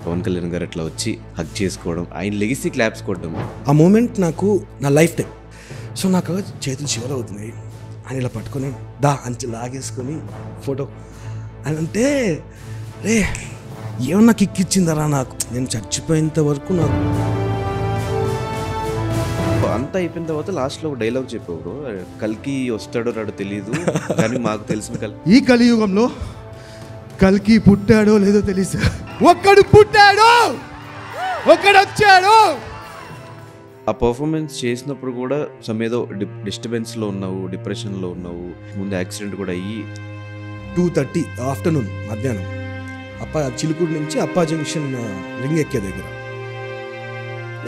పవన్ కళ్యాణ్ గారు అట్లా వచ్చి హగ్ చేసుకోవడం, ఆయన లెగసీ క్లాప్స్ కొట్టడం, ఆ మూమెంట్ నాకు నా లైఫ్ టైం. సో నాకు చేతులు చివర అవుతున్నాయి. ఆయన ఇలా పట్టుకొని అంచె లాగేసుకొని ఫోటో అని అంటే రే ఏమన్నా కిక్ ఇచ్చిందరా నాకు. నేను చచ్చిపోయేంత వరకు నాకు అంతా అయిపోయిన తర్వాత లాస్ట్లో ఒక డైలాగ్ చెప్పావు, కల్కి వస్తాడో రాడో తెలియదు కానీ మాకు తెలిసిన ఈ కలియుగంలో కల్కి పుట్టాడో లేదో తెలుసు. ఒక్కడు పుట్టాడు, ఒక్కడు వచ్చాడు. ఆ పర్ఫార్మెన్స్ చేసినప్పుడు కూడా ఏదో డిస్టర్బెన్స్లో ఉన్నావు, డిప్రెషన్లో ఉన్నావు. ముందు యాక్సిడెంట్ కూడా అయ్యి 2:30 ఆఫ్టర్నూన్ మధ్యాహ్నం చిలుకూరు నుంచి అప్పా జంక్షన్ రింగ్ ఎక్కే దగ్గర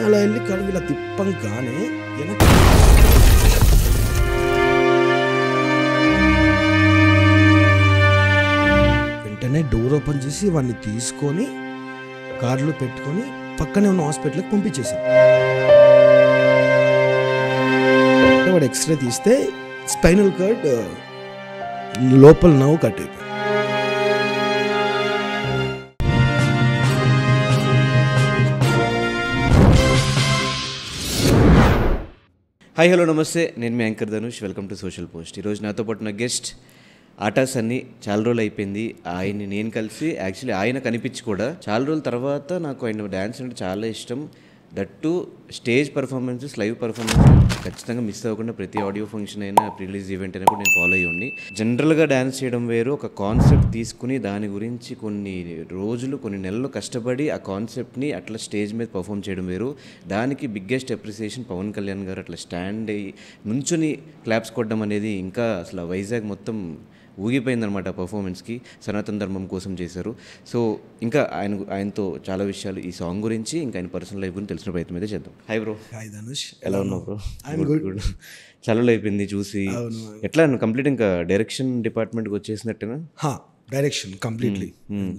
అలా వెళ్ళి కడుపు ఇలా తిప్పంగానే వెంటనే డోర్ ఓపెన్ చేసి వాడిని తీసుకొని కార్లో పెట్టుకొని పక్కనే ఉన్న హాస్పిటల్కి పంపించేశారు. వాడు ఎక్స్రే తీస్తే స్పైనల్ కార్డ్ లోపల నవ్వు కట్ అయిపోయింది. హాయ్ హలో నమస్తే, నేను మీ anchor Dhanush. Welcome to social post. ఈరోజు నాతో పాటు నా గెస్ట్ ఆటా సన్నీ. చాలా రోజులు అయిపోయింది ఆయన్ని నేను కలిసి. యాక్చువల్లీ ఆయన కనిపించి కూడా చాలా రోజుల తర్వాత నాకు ఆయన డ్యాన్స్ అంటే చాలా ఇష్టం. That stage performances, live performance ఖచ్చితంగా మిస్ అవ్వకుండా ప్రతి ఆడియో ఫంక్షన్ అయినా, ప్రీ రిలీజ్ ఈవెంట్ అయినా కూడా నేను ఫాలో అయ్యి ఉండి. జనరల్గా డ్యాన్స్ చేయడం వేరు, ఒక కాన్సెప్ట్ తీసుకుని దాని గురించి కొన్ని రోజులు, కొన్ని నెలలు కష్టపడి ఆ కాన్సెప్ట్ని అట్లా స్టేజ్ మీద పర్ఫామ్ చేయడం వేరు. దానికి బిగ్గెస్ట్ అప్రిసియేషన్ పవన్ కళ్యాణ్ గారు. అట్లా స్టాండ్ అయ్యి నుంచుని క్లాప్స్ కొట్టడం అనేది ఇంకా అసలు వైజాగ్ మొత్తం ఊగిపోయిందనమాట. పర్ఫార్మెన్స్కి సనాతన ధర్మం కోసం చేశారు. సో ఇంకా ఆయనతో చాలా విషయాలు ఈ సాంగ్ గురించి, ఇంకా ఆయన పర్సనల్ లైఫ్ గురించి తెలిసిన ప్రయత్నం అయితే చేద్దాం. Hi bro. హాయ్ ధనుష్, ఎలా ఉన్నావు బ్రో? గుడ్. చాలా అయిపోయింది చూసి. ఎట్లా కంప్లీట్ ఇంకా డైరెక్షన్ డిపార్ట్మెంట్కి వచ్చేసినట్టేనా? Direction completely.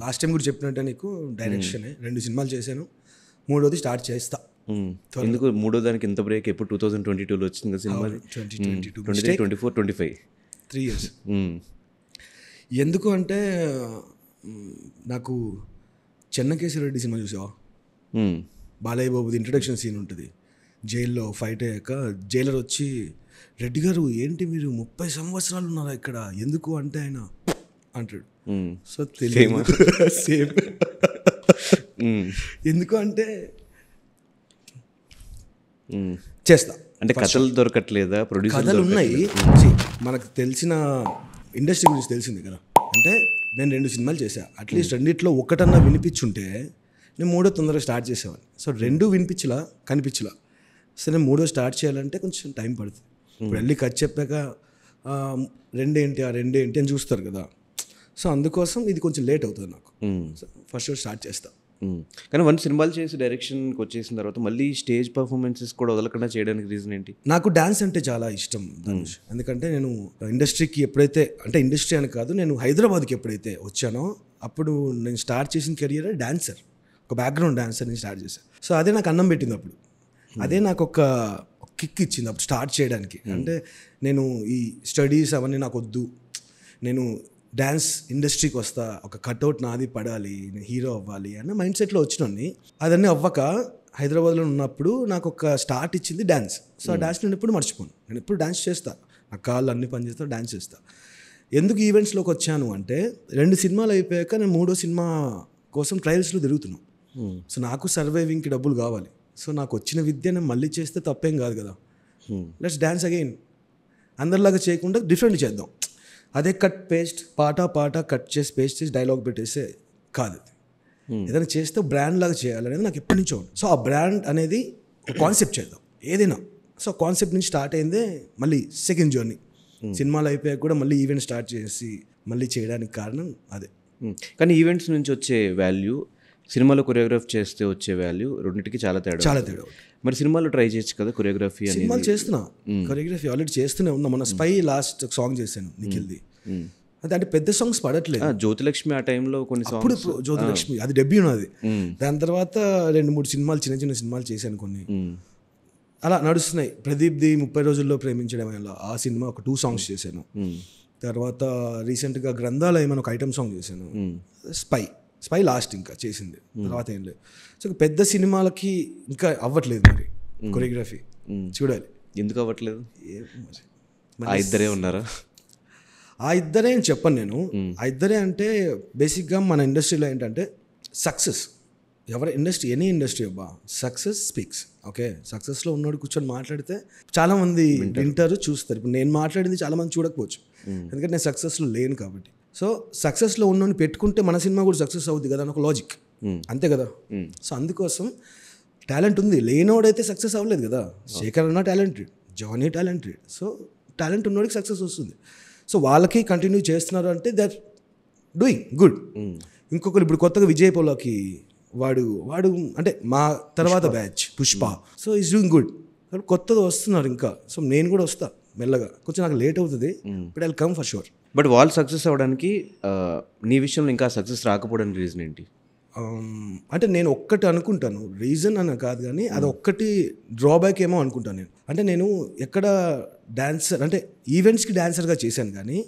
లాస్ట్ టైం కూడా చెప్పినట్టే నీకు డైరెక్షన్ 2 సినిమాలు చేశాను, 3వది స్టార్ట్ చేస్తా. ఎందుకు మూడో దానికి ఇంత బ్రేక్? ఎప్పుడు 2022లో వచ్చింది సినిమా? 2022, 24, 25 3 years. ఎందుకు అంటే నాకు చెన్నకేశ్వరరెడ్డి సినిమా చూసావా? బాలయ్య బాబుది ఇంట్రడక్షన్ సీన్ ఉంటుంది. జైల్లో ఫైట్ అయ్యాక జైలర్ వచ్చి, రెడ్డి గారు ఏంటి మీరు 30 సంవత్సరాలు ఉన్నారా ఇక్కడ, ఎందుకు అంటే ఆయన అంటాడు. సో తెలియదు సేమ్. ఎందుకు అంటే చేస్తా అంటే కథలు దొరకట్లేదా? ప్రొడ్యూసర్ కథలు ఉన్నాయి. మనకు తెలిసిన ఇండస్ట్రీ గురించి తెలిసింది కదా. అంటే నేను 2 సినిమాలు చేశా. అట్లీస్ట్ రెండిట్లో ఒకటన్నా వినిపించుంటే నేను 3వ తొందరగా స్టార్ట్ చేసేవాడిని. సో 2 కనిపించలా. సో నేను 3వ స్టార్ట్ చేయాలంటే కొంచెం టైం పడుతుంది. ఇప్పుడు వెళ్ళి కథ చెప్పాక రెండేంటి అని చూస్తారు కదా. సో అందుకోసం ఇది కొంచెం లేట్ అవుతుంది నాకు. సో ఫస్ట్ స్టార్ట్ చేస్తా. కానీ 1 సినిమాలు చేసి డైరెక్షన్కి వచ్చేసిన తర్వాత మళ్ళీ స్టేజ్ పర్ఫార్మెన్సెస్ కూడా వదలకుండా చేయడానికి రీజన్ ఏంటి? నాకు డ్యాన్స్ అంటే చాలా ఇష్టం ధనుష్. ఎందుకంటే నేను ఇండస్ట్రీకి ఎప్పుడైతే, అంటే ఇండస్ట్రీ అని కాదు, నేను హైదరాబాద్కి ఎప్పుడైతే వచ్చానో అప్పుడు నేను స్టార్ట్ చేసిన కెరియర్ డాన్సర్, ఒక బ్యాక్గ్రౌండ్ డాన్సర్ నేను స్టార్ట్ చేశాను. సో అదే నాకు అన్నం పెట్టింది అప్పుడు. అదే నాకు ఒక కిక్ ఇచ్చింది అప్పుడు స్టార్ట్ చేయడానికి. అంటే నేను ఈ స్టడీస్ అవన్నీ నాకు వద్దు, నేను డ్యాన్స్ ఇండస్ట్రీకి వస్తా, ఒక కట్అవుట్ నాది పడాలి, నేను హీరో అవ్వాలి అన్న మైండ్ సెట్లో వచ్చినోని. అదన్నీ అవ్వక హైదరాబాద్లో ఉన్నప్పుడు నాకు ఒక స్టార్ట్ ఇచ్చింది డ్యాన్స్. సో ఆ డ్యాన్స్ నేను ఎప్పుడు మర్చిపోను. నేను ఎప్పుడు డ్యాన్స్ చేస్తా, నా కాళ్ళు అన్ని పని చేస్తా, డ్యాన్స్ చేస్తా. ఎందుకు ఈవెంట్స్లోకి వచ్చాను అంటే 2 సినిమాలు అయిపోయాక నేను 3వ సినిమా కోసం ట్రయల్స్లో తిరుగుతున్నాను. సో నాకు సర్వైవింగ్కి డబ్బులు కావాలి. సో నాకు వచ్చిన విద్య నేను మళ్ళీ చేస్తే తప్పేం కాదు కదా. Let's dance again. అందరిలాగా చేయకుండా డిఫరెంట్ చేద్దాం. అదే కట్ పేస్ట్, పాట కట్ చేసి పేస్ట్ చేసి డైలాగ్ పెట్టేస్తే కాదు. ఏదైనా చేస్తే బ్రాండ్ లాగా చేయాలనేది నాకు ఎప్పటి నుంచో ఉంది. సో ఆ బ్రాండ్ అనేది కాన్సెప్ట్ చేద్దాం ఏదైనా. సో కాన్సెప్ట్ నుంచి స్టార్ట్ అయిందే మళ్ళీ సెకండ్ జర్నీ. సినిమాలు అయిపోయాక కూడా మళ్ళీ ఈవెంట్ స్టార్ట్ చేసి మళ్ళీ చేయడానికి కారణం అదే. కానీ ఈవెంట్స్ నుంచి వచ్చే వాల్యూ, సినిమాలో కొరియోగ్రాఫ్ చేస్తే వచ్చే వాల్యూ రెండింటికి చాలా తేడా. మరి సినిమాలో ట్రై చేయొచ్చు కదా కొరియోగ్రఫీ? సినిమాలు చేస్తున్నా, కొరియోగ్రఫీ ఆల్రెడీ చేస్తూనే ఉన్నా. మన స్పై లాస్ట్ సాంగ్ చేశాను నిఖిల్ది. అంటే పెద్ద సాంగ్స్ పడట్లేదు. జ్యోతిలక్ష్మి ఆ టైంలో కొన్ని అప్పుడు జ్యోతిలక్ష్మి అది డెబ్యూ నాది. దాని తర్వాత 2-3 సినిమాలు, చిన్న సినిమాలు చేశాను కొన్ని. అలా నడుస్తున్నాయి. ప్రదీప్ది 30 రోజుల్లో ప్రేమించడం, ఆ సినిమా ఒక 2 సాంగ్స్ చేశాను. తర్వాత రీసెంట్గా గ్రంథాలయం ఒక ఐటమ్ సాంగ్ చేశాను. స్పై స్పై లాస్ట్ ఇంకా చేసింది, తర్వాత ఏం లేదు. సో పెద్ద సినిమాలకి ఇంకా అవ్వట్లేదు మరి కొరియోగ్రఫీ, చూడాలి ఎందుకు అవ్వట్లేదు. మరి ఆ ఇద్దరే ఉన్నారా? ఆ ఇద్దరే అని చెప్పను నేను. ఆ ఇద్దరే అంటే బేసిక్గా మన ఇండస్ట్రీలో ఏంటంటే సక్సెస్, ఎవరి ఇండస్ట్రీ, ఎనీ ఇండస్ట్రీ అబ్బా, సక్సెస్ స్పీక్స్. ఓకే, సక్సెస్లో ఉన్నోడు కూర్చొని మాట్లాడితే చాలామంది వింటారు, చూస్తారు. ఇప్పుడు నేను మాట్లాడింది చాలామంది చూడకపోవచ్చు, ఎందుకంటే నేను సక్సెస్లో లేను కాబట్టి. సో సక్సెస్లో ఉన్నోని పెట్టుకుంటే మన సినిమా కూడా సక్సెస్ అవుద్ది కదా అని ఒక లాజిక్, అంతే కదా. సో అందుకోసం టాలెంట్ ఉంది, లేనోడైతే సక్సెస్ అవ్వలేదు కదా. శేఖర్ అన్న talented, Jani talented. So talent ఉన్నోడికి సక్సెస్ వస్తుంది. సో వాళ్ళకి కంటిన్యూ చేస్తున్నారు అంటే దే ఆర్ డూయింగ్ గుడ్. ఇంకొకరు ఇప్పుడు కొత్తగా విజయ్ పోలాకి వాడు అంటే మా తర్వాత batch Pushpa, so is doing good. కొత్తగా వస్తున్నారు ఇంకా. సో నేను కూడా వస్తా మెల్లగా, కొంచెం నాకు లేట్ అవుతుంది, but I will come for sure. But వాళ్ళు సక్సెస్ అవ్వడానికి నీ విషయంలో ఇంకా సక్సెస్ రాకపోవడానికి రీజన్ ఏంటి? అంటే నేను ఒక్కటి అనుకుంటాను, రీజన్ అని కాదు కానీ అది ఒక్కటి డ్రాబ్యాక్ ఏమో అనుకుంటాను నేను. అంటే నేను ఎక్కడ డాన్సర్ అంటే ఈవెంట్స్కి డాన్సర్గా చేశాను కానీ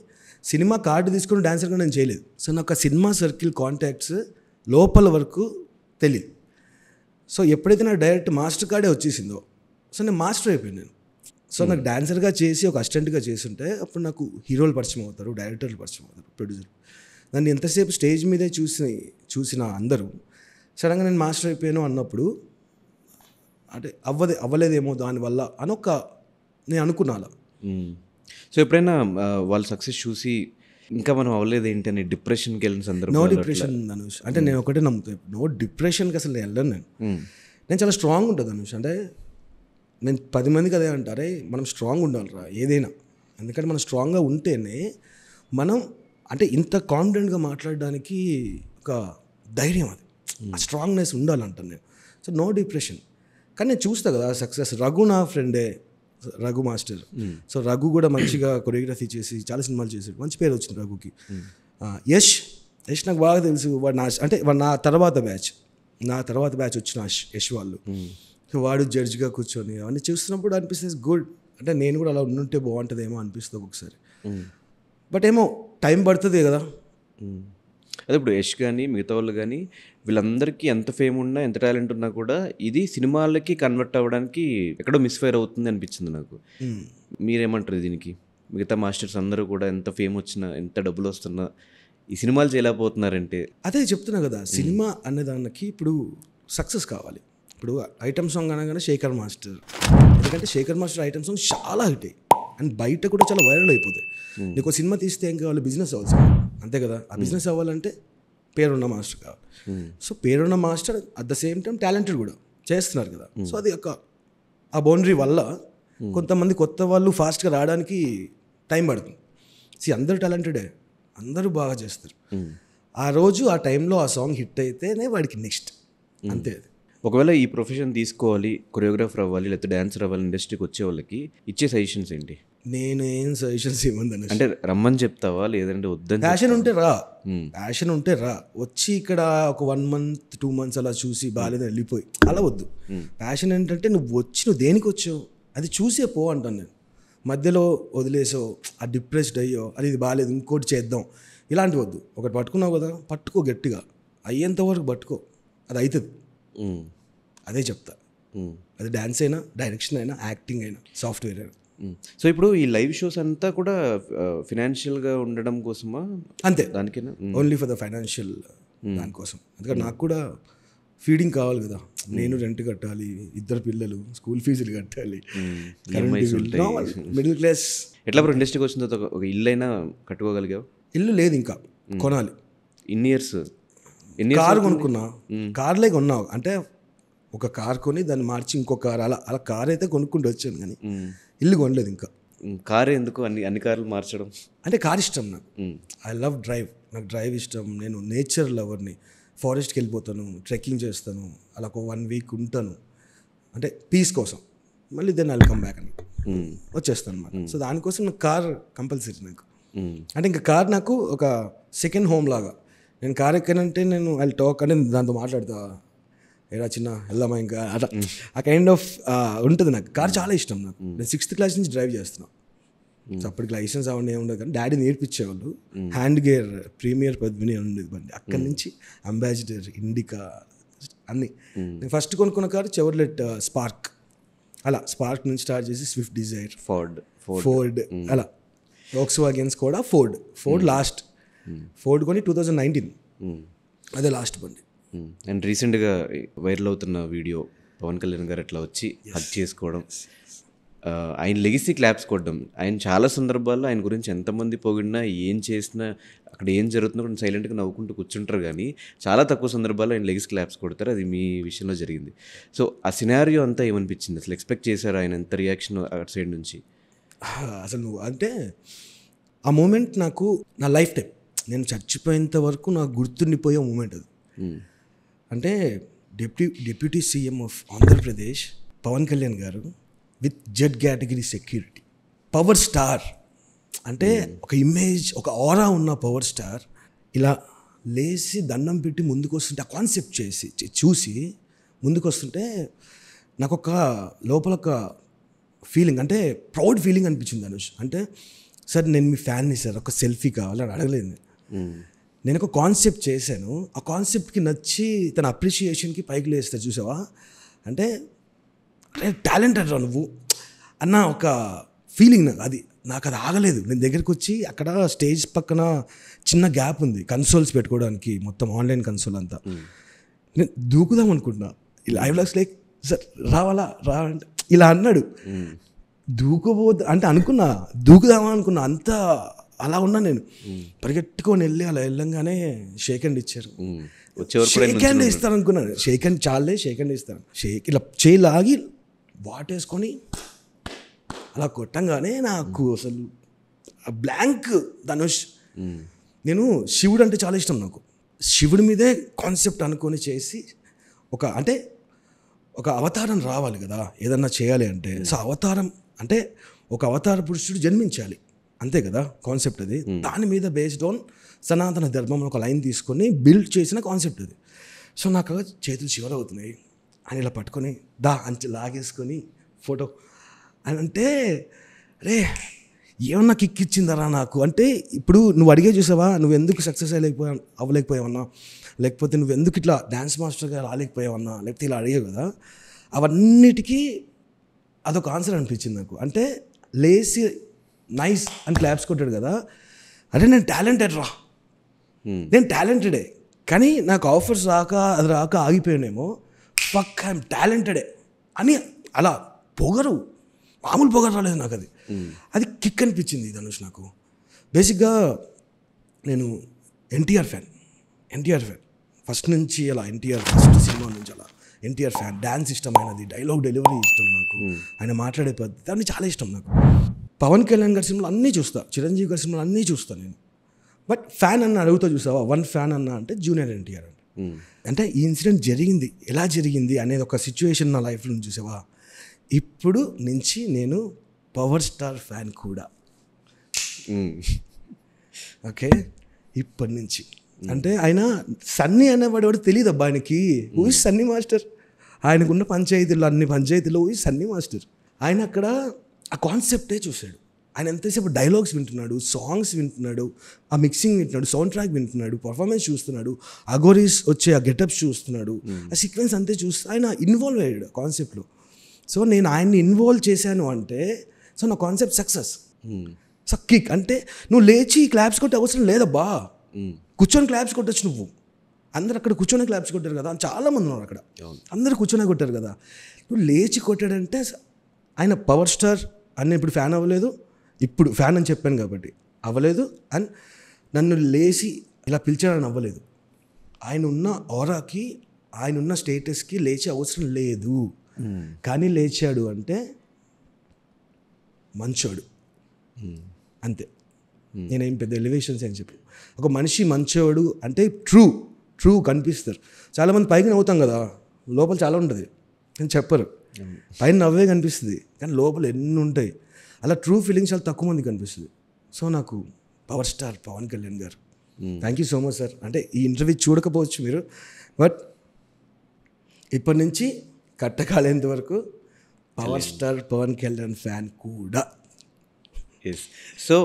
సినిమా కార్డు తీసుకుని డాన్సర్గా నేను చేయలేదు. సో నాకు ఆ సినిమా సర్కిల్ కాంటాక్ట్స్ లోపల వరకు తెలియదు. సో ఎప్పుడైతే నాకు డైరెక్ట్ మాస్టర్ కార్డే వచ్చేసిందో, సో నేను మాస్టర్ అయిపోయాను నేను. సో నాకు డాన్సర్గా చేసి ఒక అసిస్టెంట్గా చేస్తుంటే అప్పుడు నాకు హీరోలు పరిచయం అవుతారు, డైరెక్టర్లు పరిచయం అవుతారు, ప్రొడ్యూసర్. దాన్ని ఎంతసేపు స్టేజ్ మీదే చూసిన అందరూ సడన్గా నేను మాస్టర్ అయిపోయాను అన్నప్పుడు అంటే అవ్వలేదేమో దానివల్ల అని నేను అనుకున్నాను. సో ఎప్పుడైనా వాళ్ళ సక్సెస్ చూసి ఇంకా మనం అవ్వలేదు ఏంటి అని డిప్రెషన్కి వెళ్ళిన సందర్భం? నో డిప్రెషన్ ధనుష్, అంటే నేను ఒకటే నమ్ముతాను, నో డిప్రెషన్కి అసలు నేను వెళ్ళను. నేను చాలా స్ట్రాంగ్ ఉంటుంది ధనుష్. అంటే నేను 10 మందికి అదే అంటారే, మనం స్ట్రాంగ్ ఉండాలిరా ఏదైనా. ఎందుకంటే మనం స్ట్రాంగ్గా ఉంటేనే మనం అంటే ఇంత కాన్ఫిడెంట్గా మాట్లాడడానికి ఒక ధైర్యం, అది ఆ స్ట్రాంగ్నెస్ ఉండాలంటాను నేను. So no depression. కానీ నేను చూస్తా కదా సక్సెస్. రఘు నా ఫ్రెండే, రఘు మాస్టర్. సో రఘు కూడా మంచిగా కొరియోగ్రఫీ చేసి చాలా సినిమాలు చేశాడు, మంచి పేరు వచ్చింది రఘుకి. యష్ నాకు బాగా తెలుసు, వాడు నా తర్వాత బ్యాచ్ వచ్చిన యష్ వాళ్ళు. వాడు జడ్జిగా కూర్చొని అవన్నీ చూస్తున్నప్పుడు అనిపిస్తుంది గుడ్, అంటే నేను కూడా అలా ఉండుంటే బాగుంటుందేమో అనిపిస్తుంది ఒకసారి. బట్ ఏమో టైం పడుతుంది కదా. అదే ఇప్పుడు యష్ కానీ మిగతా వాళ్ళు కానీ వీళ్ళందరికీ ఎంత ఫేమ్ ఉన్నా ఎంత టాలెంట్ ఉన్నా కూడా ఇది సినిమాలకి కన్వర్ట్ అవ్వడానికి ఎక్కడో మిస్ఫైర్ అవుతుంది అనిపించింది నాకు. మీరేమంటారు దీనికి? మిగతా మాస్టర్స్ అందరూ కూడా ఎంత ఫేమ్ వచ్చినా ఎంత డబ్బులు వస్తున్నా ఈ సినిమాలు చేయలేకపోతున్నారంటే? అదే చెప్తున్నా కదా, సినిమా అనేదానికి ఇప్పుడు సక్సెస్ కావాలి. ఇప్పుడు ఐటమ్ సాంగ్ అనగానే శేఖర్ మాస్టర్, ఎందుకంటే శేఖర్ మాస్టర్ ఐటమ్ సాంగ్ చాలా హిట్ అయ్యి అండ్ బయట కూడా చాలా వైరల్ అయిపోతాయి. నీకు సినిమా తీస్తే ఏం కావాలి, బిజినెస్ అవ్వాలి, అంతే కదా. ఆ బిజినెస్ అవ్వాలంటే పేరున్న మాస్టర్ కావాలి. సో పేరున్న master at the same time talented కూడా చేస్తున్నారు కదా. సో అది ఆ బౌండరీ వల్ల కొంతమంది కొత్త వాళ్ళు ఫాస్ట్గా రావడానికి టైం పడుతుంది. అందరూ టాలెంటెడే, అందరూ బాగా చేస్తారు. ఆ రోజు ఆ టైంలో ఆ సాంగ్ హిట్ అయితేనే వాడికి నెక్స్ట్, అంతే. అది ఒకవేళ ఈ ప్రొఫెషన్ తీసుకోవాలి, కొరియోగ్రాఫర్ అవ్వాలి లేకపోతే డాన్సర్ అవ్వాలి, ఇండస్ట్రీకి వచ్చే వాళ్ళకి ఇచ్చే సజెషన్స్ ఏంటి? నేను ఏం సజెషన్స్ ఇవ్వను. అంటే రమ్మని చెప్తావా లేదంటే వద్దని? ప్యాషన్ ఉంటే రా, వచ్చి ఇక్కడ ఒక 1 month 2 months అలా చూసి బాగాలేదు వెళ్ళిపోయి అలా వద్దు. ప్యాషన్ ఏంటంటే నువ్వు దేనికి వచ్చావు అది చూసే పో అంటాను నేను. మధ్యలో వదిలేసో ఆ డిప్రెస్డ్ అయ్యో అది ఇది బాగాలేదు ఇంకోటి చేద్దాం ఇలాంటి వద్దు. ఒకటి పట్టుకున్నావు కదా, పట్టుకో గట్టిగా, అయ్యేంత వరకు పట్టుకో, అది అవుతుంది. అదే చెప్తా. అది డ్యాన్స్ అయినా, డైరెక్షన్ అయినా, యాక్టింగ్ అయినా, సాఫ్ట్వేర్ అయినా. సో ఇప్పుడు ఈ లైవ్ షోస్ అంతా కూడా ఫినాన్షియల్గా ఉండడం కోసమా? అంతే, దానికైనా ఓన్లీ ఫర్ ద ఫైనాన్షియల్ దానికోసం. ఎందుకంటే నాకు కూడా ఫీడింగ్ కావాలి కదా, నేను రెంట్ కట్టాలి, 2 పిల్లలు స్కూల్ ఫీజులు కట్టాలి, మిడిల్ క్లాస్. ఎట్లా బ్రో ఇండస్ట్రీకి వచ్చిన తర్వాత ఒక ఇల్లు అయినా కట్టుకోగలిగావు? ఇల్లు లేదు, ఇంకా కొనాలి. ఇన్ని ఇయర్స్ కార్ కొనుక్కున్నా, కార్లే కొన్నావు అంటే ఒక కార్ కొని దాన్ని మార్చి ఇంకో కార్, అలా కార్ అయితే కొనుక్కుంటూ వచ్చాను కానీ ఇల్లు కొనలేదు ఇంకా. కార్ ఎందుకు అన్ని కార్లు మార్చడం? అంటే కార్ ఇష్టం నాకు, ఐ లవ్ డ్రైవ్, నాకు డ్రైవ్ ఇష్టం. నేను నేచర్ లవర్ని, ఫారెస్ట్కి వెళ్ళిపోతాను, ట్రెక్కింగ్ చేస్తాను, అలా ఒక 1 week ఉంటాను, అంటే పీస్ కోసం. మళ్ళీ then I will come back అని వచ్చేస్తాను అనమాట. సో దానికోసం నాకు కార్ కంపల్సరీ నాకు. అంటే ఇంకా కార్ నాకు ఒక సెకండ్ హోమ్ లాగా. నేను కార్ ఎక్కానంటే నేను ఐ టాక్ అంటే దాంతో మాట్లాడతా, ఏడా చిన్న వెళ్దామా ఇంకా అట్లా, ఆ కైండ్ ఆఫ్ ఉంటుంది నాకు. కార్ చాలా ఇష్టం నాకు. నేను 6th class నుంచి డ్రైవ్ చేస్తున్నాను. సో అప్పటికి లైసెన్స్ అవన్నీ ఉండదు కానీ డాడీ నేర్పించేవాళ్ళు. హ్యాండ్ గేర్ ప్రీమియర్ పద్మిని అని ఉండేది బండి. అక్కడి నుంచి అంబాసిడర్, ఇండికా అన్నీ. నేను ఫస్ట్ కొనుక్కున్న కారు చెవర్లెట్ స్పార్క్. అలా స్పార్క్ నుంచి స్టార్ట్ చేసి స్విఫ్ట్ డిజైర్, ఫోర్డ్ అలా వోక్స్వాగన్స్ కూడా ఫోర్డ్ లాస్ట్. ఫోర్డ్ కొని 2019 అదే లాస్ట్ బండి. అండ్ రీసెంట్గా వైరల్ అవుతున్న వీడియో పవన్ కళ్యాణ్ గారు అట్లా వచ్చి హక్ చేసుకోవడం, ఆయన లెగసీ క్లాప్స్ కొట్టడం. ఆయన చాలా సందర్భాల్లో ఆయన గురించి ఎంతమంది పొగిడినా ఏం చేసినా అక్కడ ఏం జరుగుతుందో కూడా సైలెంట్గా నవ్వుకుంటూ కూర్చుంటారు, కానీ చాలా తక్కువ సందర్భాల్లో ఆయన లెగసీ క్లాప్స్ కొడతారు. అది మీ విషయంలో జరిగింది. సో ఆ సినారియో అంతా ఏమనిపించింది? అసలు ఎక్స్పెక్ట్ చేశారు ఆయన ఎంత రియాక్షన్ అటు సైడ్ నుంచి? అసలు నువ్వు అంటే ఆ మూమెంట్ నాకు నా లైఫ్ టైం, నేను చచ్చిపోయేంత వరకు నాకు గుర్తుండిపోయే మూమెంట్ అది. అంటే deputy CM of Andhra Pradesh Pawan Kalyan గారు with Z category security, power star అంటే ఒక ఇమేజ్, ఒక ఆరా ఉన్న పవర్ స్టార్ ఇలా లేచి దండం పెట్టి ముందుకు వస్తుంటే, ఆ కాన్సెప్ట్ చూసి ముందుకు వస్తుంటే నాకు ఒక లోపల ఒక ఫీలింగ్, అంటే ప్రౌడ్ ఫీలింగ్ అనిపించింది ధనుష్. అంటే సార్ నేను మీ ఫ్యాన్ని సార్, ఒక సెల్ఫీ కావాలని అడగలేదు. నేను ఒక కాన్సెప్ట్ చేశాను, ఆ కాన్సెప్ట్కి నచ్చి తన అప్రిషియేషన్కి పైకి లేస్తారు చూసావా, అంటే టాలెంటెడ్ రా నువ్వు అన్న ఒక ఫీలింగ్ నాకు అది ఆగలేదు. నేను దగ్గరికి వచ్చి అక్కడ స్టేజ్ పక్కన చిన్న గ్యాప్ ఉంది కన్సోల్స్ పెట్టుకోవడానికి, మొత్తం ఆన్లైన్ కన్సోల్ అంతా. నేను దూకుదాం అనుకుంటున్నా, ఇలా ఐ వాస్ లైక్ సార్ రావాలా అంటే ఇలా అన్నాడు. దూకుపోద్దు అంటే అనుకున్నా, దూకుదామా అనుకున్నా, అంత అలా ఉన్నా నేను. పరిగెట్టుకొని వెళ్ళి అలా వెళ్ళంగానే షేక్ హ్యాండ్ ఇచ్చారు. షేక్ హ్యాండ్ ఇస్తాను అనుకున్నాను, షేక్ హ్యాండ్ చాలే, షేక్ హ్యాండ్ ఇస్తాను. ఇలా చేయి లాగి వాటేసుకొని అలా కొట్టంగానే నాకు అసలు బ్లాంక్ ధనుష్. నేను శివుడు అంటే చాలా ఇష్టం నాకు. శివుడి మీదే కాన్సెప్ట్ అనుకొని చేసి అంటే ఒక అవతారం రావాలి కదా ఏదన్నా చేయాలి అంటే. సో అవతారం అంటే ఒక అవతార పురుషుడు జన్మించాలి, అంతే కదా కాన్సెప్ట్ అది. దాని మీద బేస్డ్ ఆన్ సనాతన ధర్మం ఒక లైన్ తీసుకొని బిల్డ్ చేసిన కాన్సెప్ట్ అది. సో నాకు చేతులు చివర అవుతున్నాయి, అని ఇలా పట్టుకొని అంచె లాగేసుకొని ఫోటో అని అంటే, రే ఏమన్నా కిక్ ఇచ్చిందరా నాకు. అంటే ఇప్పుడు నువ్వు అడిగే చూసావా, నువ్వు ఎందుకు సక్సెస్ అవ్వలేకపోయావన్నా, లేకపోతే నువ్వు ఎందుకు ఇట్లా డ్యాన్స్ మాస్టర్గా రాలేకపోయావన్నా, లేకపోతే ఇలా అడిగావు కదా, అవన్నిటికీ అదొక ఆన్సర్ అనిపించింది నాకు. అంటే లేసి నైస్ అని క్లాప్స్ కొట్టాడు కదా, అంటే నేను టాలెంటెడ్ రా, నేను టాలెంటెడే, కానీ నాకు ఆఫర్స్ రాక ఆగిపోయానేమో. ఫక్ ఐఎమ్ టాలెంటెడే అని అలా పొగరు, మామూలు పొగరు రాలేదు నాకు. అది కిక్ అనిపించింది ధనుష్ నాకు. బేసిక్గా నేను ఎన్టీఆర్ ఫ్యాన్ ఫస్ట్ నుంచి, అలా ఎన్టీఆర్ ఫస్ట్ సినిమా నుంచి అలా ఎన్టీఆర్ ఫ్యాన్. డ్యాన్స్ ఇష్టమైనది, డైలాగ్ డెలివరీ ఇష్టం నాకు, ఆయన మాట్లాడే పద్ధతి అన్నీ చాలా ఇష్టం నాకు. పవన్ కళ్యాణ్ గారి సినిమాలు అన్నీ చూస్తా, చిరంజీవి గారి సినిమాలు అన్నీ చూస్తాను నేను. బట్ ఫ్యాన్ అన్న అడుగుతా చూసావా, వన్ ఫ్యాన్ అన్న అంటే జూనియర్ ఎన్టీఆర్ అంటే ఈ ఇన్సిడెంట్ జరిగింది, ఎలా జరిగింది అనేది ఒక సిచ్యువేషన్ నా లైఫ్లో చూసావా. ఇప్పుడు నుంచి నేను పవర్ స్టార్ ఫ్యాన్ కూడా. ఓకే, ఇప్పటి నుంచి అంటే ఆయన సన్నీ అనేవాడు తెలియదు అబ్బా ఆయనకి. హూ ఇస్ సన్నీ మాస్టర్, ఆయనకున్న పంచాయతీలు అన్ని పంచాయతీలో హూ ఇస్ సన్నీ మాస్టర్. ఆయన అక్కడ ఆ కాన్సెప్టే చూశాడు. ఆయన ఎంతసేపు డైలాగ్స్ వింటున్నాడు, సాంగ్స్ వింటున్నాడు, ఆ మిక్సింగ్ వింటున్నాడు, సౌండ్ ట్రాక్ వింటున్నాడు, పర్ఫార్మెన్స్ చూస్తున్నాడు, అగోరీస్ వచ్చే ఆ గెటప్స్ చూస్తున్నాడు, ఆ సీక్వెన్స్ అంతే చూస్తూ ఆయన ఇన్వాల్వ్ అయ్యాడు కాన్సెప్ట్లో. సో నేను ఆయన్ని ఇన్వాల్వ్ చేశాను అంటే, సో నా కాన్సెప్ట్ సక్సెస్. సో కిక్ అంటే నువ్వు లేచి క్లాప్స్ కొట్టే అవసరం లేదబ్బా, కూర్చొని క్లాప్స్ కొట్టచ్చు నువ్వు. అందరు అక్కడ కూర్చొని క్లాప్స్ కొట్టారు కదా, చాలామంది ఉన్నారు అక్కడ, అందరు కూర్చొని కొట్టారు కదా. నువ్వు లేచి కొట్టాడంటే ఆయన పవర్ స్టార్ అని ఇప్పుడు ఫ్యాన్ అవ్వలేదు, ఇప్పుడు ఫ్యాన్ అని చెప్పాను కాబట్టి అవ్వలేదు, అండ్ నన్ను లేచి ఇలా పిలిచాడని అవ్వలేదు. ఆయన ఉన్న ఆరాకి, ఆయన ఉన్న స్టేటస్కి లేచే అవసరం లేదు, కానీ లేచాడు అంటే మంచోడు అంతే. నేనేం పెద్ద ఎలివేషన్స్ అని చెప్పి, ఒక మనిషి మంచోడు అంటే ట్రూ కనిపిస్తారు. చాలామంది పైకి నవ్వుతాం కదా, లోపల చాలా ఉంటుంది అని చెప్పరు. పైన నవ్వే కనిపిస్తుంది కానీ లోపల ఎన్ని ఉంటాయి. అలా ట్రూ ఫీలింగ్స్ చాలా తక్కువ మంది కనిపిస్తుంది. సో నాకు పవర్ స్టార్ పవన్ కళ్యాణ్ గారు, thank you so much sir. అంటే ఈ ఇంటర్వ్యూ చూడకపోవచ్చు మీరు, బట్ ఇప్పటి నుంచి కట్టకాలేంత వరకు power star Pawan Kalyan fan కూడా. ఎస్. సో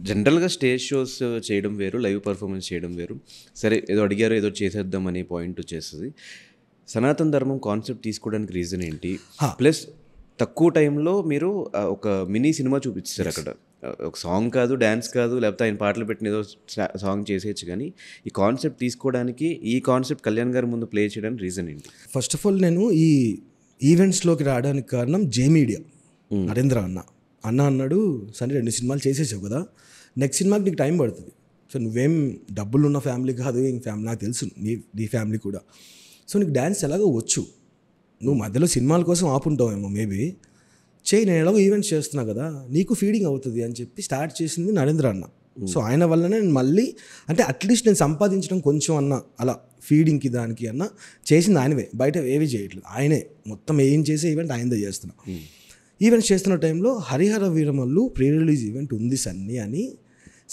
జనరల్గా స్టేజ్ షోస్ చేయడం వేరు, లైవ్ పర్ఫార్మెన్స్ చేయడం వేరు. సరే ఏదో అడిగారో ఏదో చేసేద్దాం అనే పాయింట్ వచ్చేస్తుంది. సనాతన ధర్మం కాన్సెప్ట్ తీసుకోవడానికి రీజన్ ఏంటి? ప్లస్ తక్కువ టైంలో మీరు ఒక మినీ సినిమా చూపించారు అక్కడ. ఒక సాంగ్ కాదు, డ్యాన్స్ కాదు, లేకపోతే ఆయన పాటలు పెట్టిన ఏదో సాంగ్ చేసేయచ్చు, కానీ ఈ కాన్సెప్ట్ తీసుకోవడానికి, ఈ కాన్సెప్ట్ కళ్యాణ్ గారి ముందు ప్లే చేయడానికి రీజన్ ఏంటి? ఫస్ట్ ఆఫ్ ఆల్ నేను ఈ ఈవెంట్స్లోకి రావడానికి కారణం జే మీడియా. నరేంద్ర అన్న అన్నాడు, సరే 2 సినిమాలు చేసేసావు కదా, నెక్స్ట్ సినిమాకి నీకు టైం పడుతుంది. సో నువ్వేం డబ్బులు ఉన్న ఫ్యామిలీ కాదు, ఇంక ఫ్యామిలీ నాకు తెలుసు, నీ ఫ్యామిలీ కూడా. సో నీకు డ్యాన్స్ ఎలాగో వచ్చు, నువ్వు మధ్యలో సినిమాల కోసం ఆపుంటావేమో మేబీ, నేను ఎలాగో ఈవెంట్స్ చేస్తున్నా కదా, నీకు ఫీడింగ్ అవుతుంది అని చెప్పి స్టార్ట్ చేసింది నరేంద్ర అన్న. సో ఆయన వల్లనే నేను మళ్ళీ, అంటే అట్లీస్ట్ నేను సంపాదించడం కొంచెం అన్న అలా ఫీడింగ్కి దానికి అన్న చేసింది ఆయనవే, బయట ఏవి చేయట్లేదు, ఆయనే మొత్తం ఏం చేసే ఈవెంట్ ఆయనదే చేస్తున్నా. ఈవెంట్స్ చేస్తున్న టైంలో Harihara Veeramallu pre release event ఉంది సన్నీ అని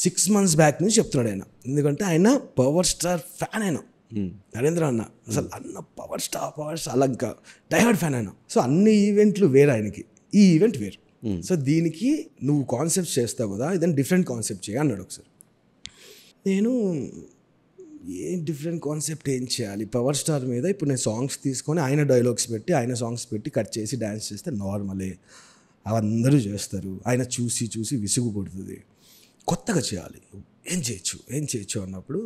6 months బ్యాక్ నుంచి చెప్తున్నాడు ఆయన. ఎందుకంటే ఆయన పవర్ స్టార్ ఫ్యాన్ ఆయన నరేంద్ర అన్న, అసలు అన్న పవర్ స్టార్ అలా ఇంకా డైహార్డ్ ఫ్యాన్ ఆయన. సో అన్ని ఈవెంట్లు వేరు ఆయనకి, ఈ ఈవెంట్ వేరు. సో దీనికి నువ్వు కాన్సెప్ట్ చేస్తావు కదా, ఇదని డిఫరెంట్ కాన్సెప్ట్ చేయ అన్నాడు ఒకసారి. నేను ఏం డిఫరెంట్ కాన్సెప్ట్ ఏం చేయాలి, పవర్ స్టార్ మీద ఇప్పుడు నేను సాంగ్స్ తీసుకొని ఆయన డైలాగ్స్ పెట్టి, ఆయన సాంగ్స్ పెట్టి కట్ చేసి డ్యాన్స్ చేస్తే నార్మలే, అందరూ చేస్తారు, ఆయన చూసి చూసి విసుగు పడుతుంది, కొత్తగా చేయాలి, ఏం చేయొచ్చు అన్నప్పుడు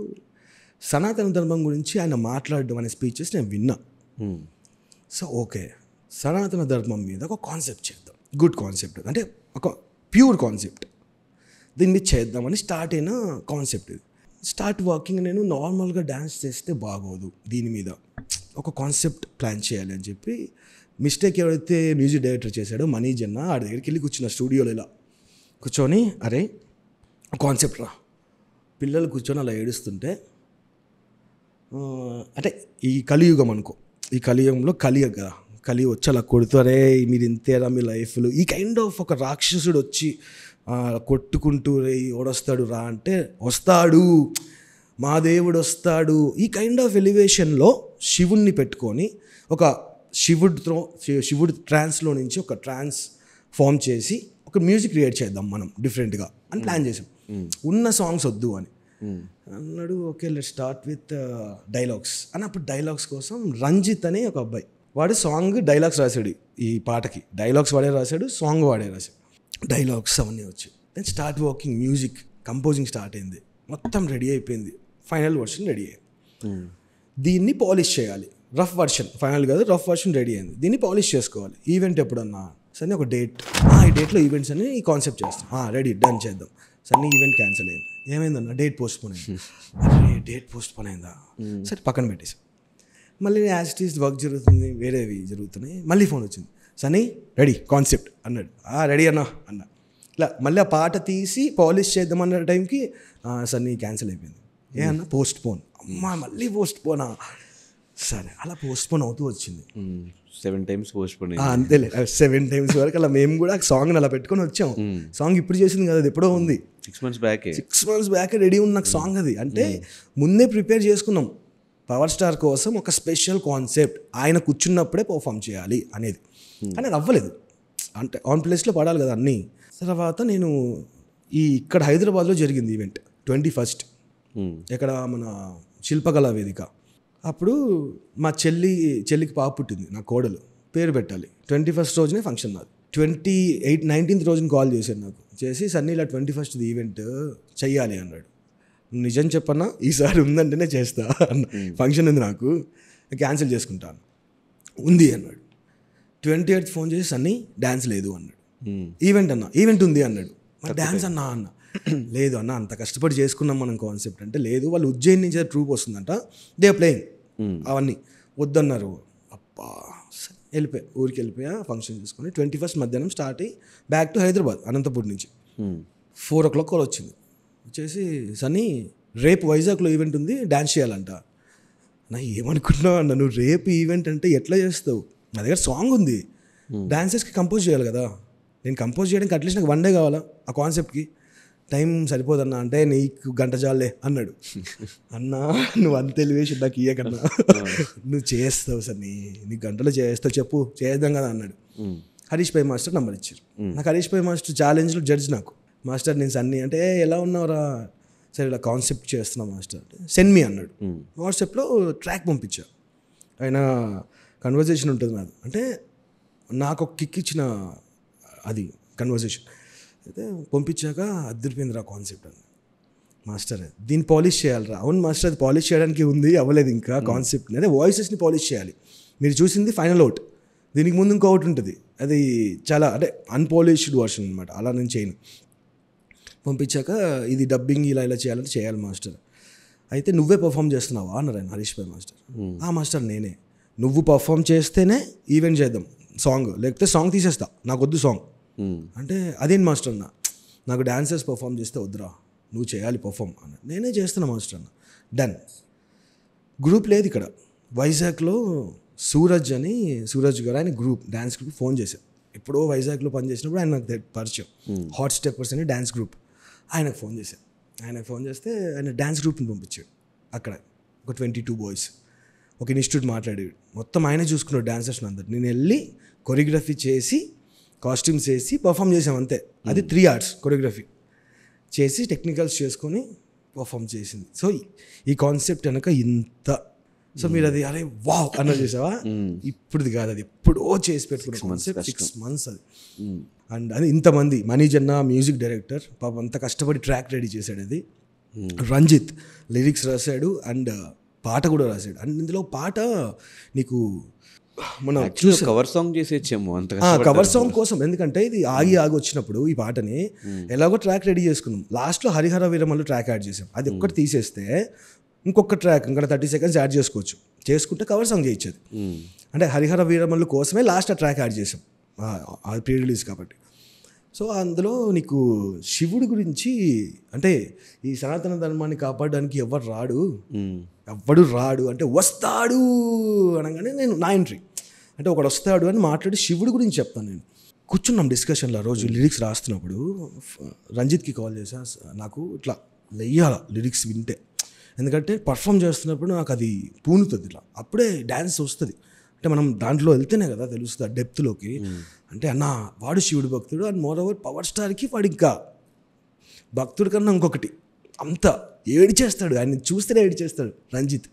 సనాతన ధర్మం గురించి ఆయన మాట్లాడడం అనే స్పీచెస్ నేను విన్నా. సో ఓకే, సనాతన ధర్మం మీద ఒక కాన్సెప్ట్ చేద్దాం, గుడ్ కాన్సెప్ట్, అంటే ఒక ప్యూర్ కాన్సెప్ట్, దీన్ని చేద్దామని స్టార్ట్ అయిన కాన్సెప్ట్ ఇది. స్టార్ట్ వర్కింగ్, నేను నార్మల్గా డ్యాన్స్ చేస్తే బాగోదు, దీని మీద ఒక కాన్సెప్ట్ ప్లాన్ చేయాలి అని చెప్పి మిస్టేక్ ఎవరైతే మ్యూజిక్ డైరెక్టర్ చేశాడో మనీజ్ అన్న, ఆడి దగ్గరికి వెళ్ళి కూర్చున్న స్టూడియోలో ఇలా కూర్చొని, అరే కాన్సెప్ట్ రా, పిల్లలు కూర్చొని అలా ఏడుస్తుంటే, అంటే ఈ కలియుగం అనుకో, ఈ కలియుగంలో కలి వచ్చి అలా కొడుతారే, మీరు ఇంతేరా మీ లైఫ్లో, ఈ కైండ్ ఆఫ్ ఒక రాక్షసుడు వచ్చి కొట్టుకుంటూ రే ఓడొస్తాడు రా అంటే వస్తాడు, మా దేవుడు వస్తాడు, ఈ కైండ్ ఆఫ్ ఎలివేషన్లో శివుణ్ణి పెట్టుకొని ఒక శివుడు ట్రాన్స్లో నుంచి ఒక ట్రాన్స్ ఫామ్ చేసి ఒక మ్యూజిక్ క్రియేట్ చేద్దాం మనం డిఫరెంట్గా అని ప్లాన్ చేసాం. ఉన్న సాంగ్స్ వద్దు అని అన్నాడు. Okay let's start with dialogues అని. అప్పుడు డైలాగ్స్ కోసం రంజిత్ అనే ఒక అబ్బాయి, వాడు సాంగ్ డైలాగ్స్ రాశాడు, ఈ పాటకి డైలాగ్స్ వాడే రాశాడు, సాంగ్ వాడే రాశాడు, డైలాగ్స్ అవన్నీ వచ్చి then start working, music composing start అయింది, మొత్తం రెడీ అయిపోయింది, ఫైనల్ వర్షన్ రెడీ అయింది. దీన్ని పాలిష్ చేయాలి, రఫ్ వర్షన్, ఫైనల్ కాదు రఫ్ వర్షన్ రెడీ అయింది, దీన్ని పాలిష్ చేసుకోవాలి. ఈవెంట్ ఎప్పుడన్నా సరే ఒక డేట్, ఈ డేట్లో ఈవెంట్స్ అని ఈ కాన్సెప్ట్ చేస్తాం, రెడీ డన్ చేద్దాం. సరే ఈవెంట్ క్యాన్సిల్ అయింది, ఏమైందన్న డేట్ పోస్ట్ పోన్ అయింది, డేట్ పోస్ట్ పోన్ అయిందా, సరే పక్కన పెట్టేసాం. మళ్ళీ యాజ్ ఇట్ ఈస్ వర్క్ జరుగుతుంది, వేరేవి జరుగుతున్నాయి, మళ్ళీ ఫోన్ వచ్చింది, సనీ రెడీ కాన్సెప్ట్ అన్నాడు. రెడీ అన్నా ఇలా మళ్ళీ ఆ పాట తీసి పాలిష్ చేద్దామన్న టైంకి సన్నీ క్యాన్సిల్ అయిపోయింది. అన్న పోస్ట్ పోన్, అమ్మా మళ్ళీ పోస్ట్ పోనా, సరే అలా పోస్ట్ పోన్ అవుతూ వచ్చింది. 7 times పోస్ట్ పోన్, అంతేలే 7 times వరకు అలా మేము కూడా సాంగ్ అలా పెట్టుకొని వచ్చాం. సాంగ్ ఇప్పుడు చేసింది కదా, అది ఎప్పుడో ఉంది, 6 months బ్యాక్ రెడీ ఉన్న సాంగ్ అది. అంటే ముందే ప్రిపేర్ చేసుకున్నాం, పవర్ స్టార్ కోసం ఒక స్పెషల్ కాన్సెప్ట్, ఆయన కూర్చున్నప్పుడే పర్ఫామ్ చేయాలి అనేది. కానీ అది అవ్వలేదు, అంటే ఆన్ ప్లేస్లో పడాలి కదా అన్నీ. తర్వాత నేను ఇక్కడ హైదరాబాద్లో జరిగింది ఈవెంట్ 21st, ఇక్కడ మన శిల్పకళా వేదిక. అప్పుడు మా చెల్లికి పాప పుట్టింది, నా కోడలు, పేరు పెట్టాలి. 21st రోజునే ఫంక్షన్ నాది. 19th రోజున కాల్ చేశాడు నాకు, చేసి సన్నీ ఇలా 21st ఈవెంట్ చెయ్యాలి అన్నాడు. నిజం చెప్పన్నా, ఈసారి ఉందంటేనే చేస్తా అన్న, ఫంక్షన్ ఉంది నాకు, క్యాన్సిల్ చేసుకుంటాను, ఉంది అన్నాడు. 28th ఫోన్ చేసి సన్నీ డ్యాన్స్ లేదు అన్నాడు. ఈవెంట్ ఉంది అన్నాడు, మరి డ్యాన్స్ అన్నా లేదు అన్న, అంత కష్టపడి చేసుకున్నాం మనం కాన్సెప్ట్ అంటే, లేదు వాళ్ళు ఉజ్జయిన్ నుంచి ట్రూప్ వస్తుందంట, దే ప్లేయింగ్, అవన్నీ వద్దన్నారు. అబ్బా ఊరికి వెళ్ళిపోయా, ఫంక్షన్ చేసుకుని 21st మధ్యాహ్నం స్టార్ట్ అయ్యి బ్యాక్ టు హైదరాబాద్, అనంతపూర్ నుంచి 4 o'clock కాల్ వచ్చింది. వచ్చేసి సన్నీ రేపు వైజాగ్లో ఈవెంట్ ఉంది, డ్యాన్స్ చేయాలంట. నా ఏమనుకుంటున్నావు అన్న, నువ్వు రేపు ఈవెంట్ అంటే ఎట్లా చేస్తావు, నా దగ్గర సాంగ్ ఉంది, డాన్సర్స్కి కంపోజ్ చేయాలి కదా, నేను కంపోజ్ చేయడానికి అట్లీస్ట్ నాకు 1 day కావాలా, ఆ కాన్సెప్ట్కి టైం సరిపోదన్నా అంటే, నీకు గంట చాలే అన్నాడు. అన్నా నువ్వు అంత ఎలివేషన్ నాకు ఇయ్యకన్నా, నువ్వు చేస్తావు సార్, నీకు గంటలో చేస్తావు, చెప్పు చేద్దాం కదా అన్నాడు. హరీష్ పై మాస్టర్ నంబర్ ఇచ్చారు. నాకు హరీష్ పై మాస్టర్ ఛాలెంజ్లో జడ్జ్ నాకు. మాస్టర్ నేను సన్నీ అంటే ఎలా ఉన్నావురా, సరే ఇలా కాన్సెప్ట్ చేస్తున్నా మాస్టర్ అంటే సెండ్ మీ అన్నాడు. వాట్సాప్లో ట్రాక్ పంపించా. ఆయన కన్వర్జేషన్ ఉంటుంది నాది, అంటే నాకు ఒక కిక్ ఇచ్చిన అది కన్వర్జేషన్ అయితే పంపించాక అద్దరిపోయిందిరా కాన్సెప్ట్ అని. మాస్టర్ దీన్ని పాలిష్ చేయాలిరా. అవును మాస్టర్, అది పాలిష్ చేయడానికి ఉంది, అవ్వలేదు ఇంకా కాన్సెప్ట్. అదే వాయిసెస్ని పాలిష్ చేయాలి. మీరు చూసింది ఫైనల్ అవుట్, దీనికి ముందు ఇంకో అవుట్ ఉంటుంది, అది చాలా అంటే అన్పాలిష్డ్ వర్షన్ అనమాట. అలా నేను చేయను. పంపించాక ఇది డబ్బింగ్ ఇలా ఇలా చేయాలంటే చేయాలి మాస్టర్. అయితే నువ్వే పర్ఫామ్ చేస్తున్నావా అన్నారు ఆయన, హరీష్ భాయ్ మాస్టర్. మాస్టర్ నేనే. నువ్వు పర్ఫామ్ చేస్తేనే ఈవెంట్ చేద్దాం సాంగ్, లేకపోతే సాంగ్ తీసేస్తా, నాకు వద్దు సాంగ్ అంటే. అదేంటి మాస్టర్ అన్న, నాకు డాన్సర్స్ పర్ఫామ్ చేస్తే వద్దురా, నువ్వు చేయాలి పర్ఫామ్ అన్న. నేనే చేస్తున్నా మాస్టర్ అన్న. డన్. గ్రూప్ లేదు ఇక్కడ వైజాగ్లో. సూరజ్ గారు ఆయన గ్రూప్, డ్యాన్స్ గ్రూప్ ఫోన్ చేశారు. ఎప్పుడో వైజాగ్లో పనిచేసినప్పుడు ఆయన నాకు పరిచయం. హాట్ స్టెప్పర్స్ అని డ్యాన్స్ గ్రూప్. ఆయనకు ఫోన్ చేశాను. ఆయనకు ఫోన్ చేస్తే ఆయన డ్యాన్స్ గ్రూప్ని పంపించాడు. అక్కడ ఒక 22 బాయ్స్, ఒక ఇన్స్టిట్యూట్ మాట్లాడాడు. మొత్తం ఆయనే చూసుకున్నాడు డాన్సర్స్ అందరు. నేను వెళ్ళి కొరియోగ్రఫీ చేసి కాస్ట్యూమ్స్ వేసి పర్ఫామ్ చేసాం అంతే. అది 3 hours కొరియోగ్రఫీ చేసి టెక్నికల్స్ చేసుకొని పర్ఫామ్ చేసింది. సో ఈ కాన్సెప్ట్ వెనక ఇంత. సో మీరు అది అరే వావ్ అన్న చేసావా, ఇప్పుడుది కాదు, అది ఎప్పుడో చేసి పెట్టుకున్న కాన్సెప్ట్. 6 months అది. అండ్ అది ఇంతమంది, మనీజన్న మ్యూజిక్ డైరెక్టర్ పాపం అంత కష్టపడి ట్రాక్ రెడీ చేశాడు. అది రంజిత్ లిరిక్స్ రాశాడు అండ్ పాట కూడా రాశాడు. అండ్ ఇందులో పాట నీకు మనం కవర్ సాంగ్ చేసేచ్చాము అంత కవర్ సాంగ్ కోసం. ఎందుకంటే ఇది ఆగి వచ్చినప్పుడు ఈ పాటని ఎలాగో ట్రాక్ రెడీ చేసుకున్నాం. లాస్ట్లో హరిహర వీరమల్లు ట్రాక్ యాడ్ చేసాం. అది ఒక్కటి తీసేస్తే ఇంకొక ట్రాక్ ఇంకా 30 seconds యాడ్ చేసుకోవచ్చు. చేసుకుంటే కవర్ సాంగ్ చేయించేది. అంటే హరిహర వీరమల్లు కోసమే లాస్ట్ ఆ ట్రాక్ యాడ్ చేసాం, అది ప్రీ రిలీజ్ కాబట్టి. సో అందులో నీకు శివుడి గురించి, అంటే ఈ సనాతన ధర్మాన్ని కాపాడడానికి ఎవడు రాడు అంటే వస్తాడు అనగానే నేను నా ఎంట్రీ అంటే ఒకడు వస్తాడు అని మాట్లాడి శివుడి గురించి చెప్తాను. నేను కూర్చున్నాం డిస్కషన్లో రోజు లిరిక్స్ రాస్తున్నప్పుడు. రంజిత్కి కాల్ చేసా, నాకు ఇట్లా లెయ్యాల లిరిక్స్ వింటే, ఎందుకంటే పర్ఫామ్ చేస్తున్నప్పుడు నాకు అది పూనుతుంది, ఇట్లా అప్పుడే డ్యాన్స్ వస్తుంది. అంటే మనం దాంట్లో వెళ్తేనే కదా తెలుస్తుంది డెప్త్లోకి. అంటే అన్న వాడు శివుడు భక్తుడు అండ్ మోర్ ఓవర్ పవర్ స్టార్కి వాడు ఇంకా భక్తుడి కన్నా ఇంకొకటి అంత ఏడిచేస్తాడు. ఆయన చూస్తేనే ఏడిచేస్తాడు రంజిత్.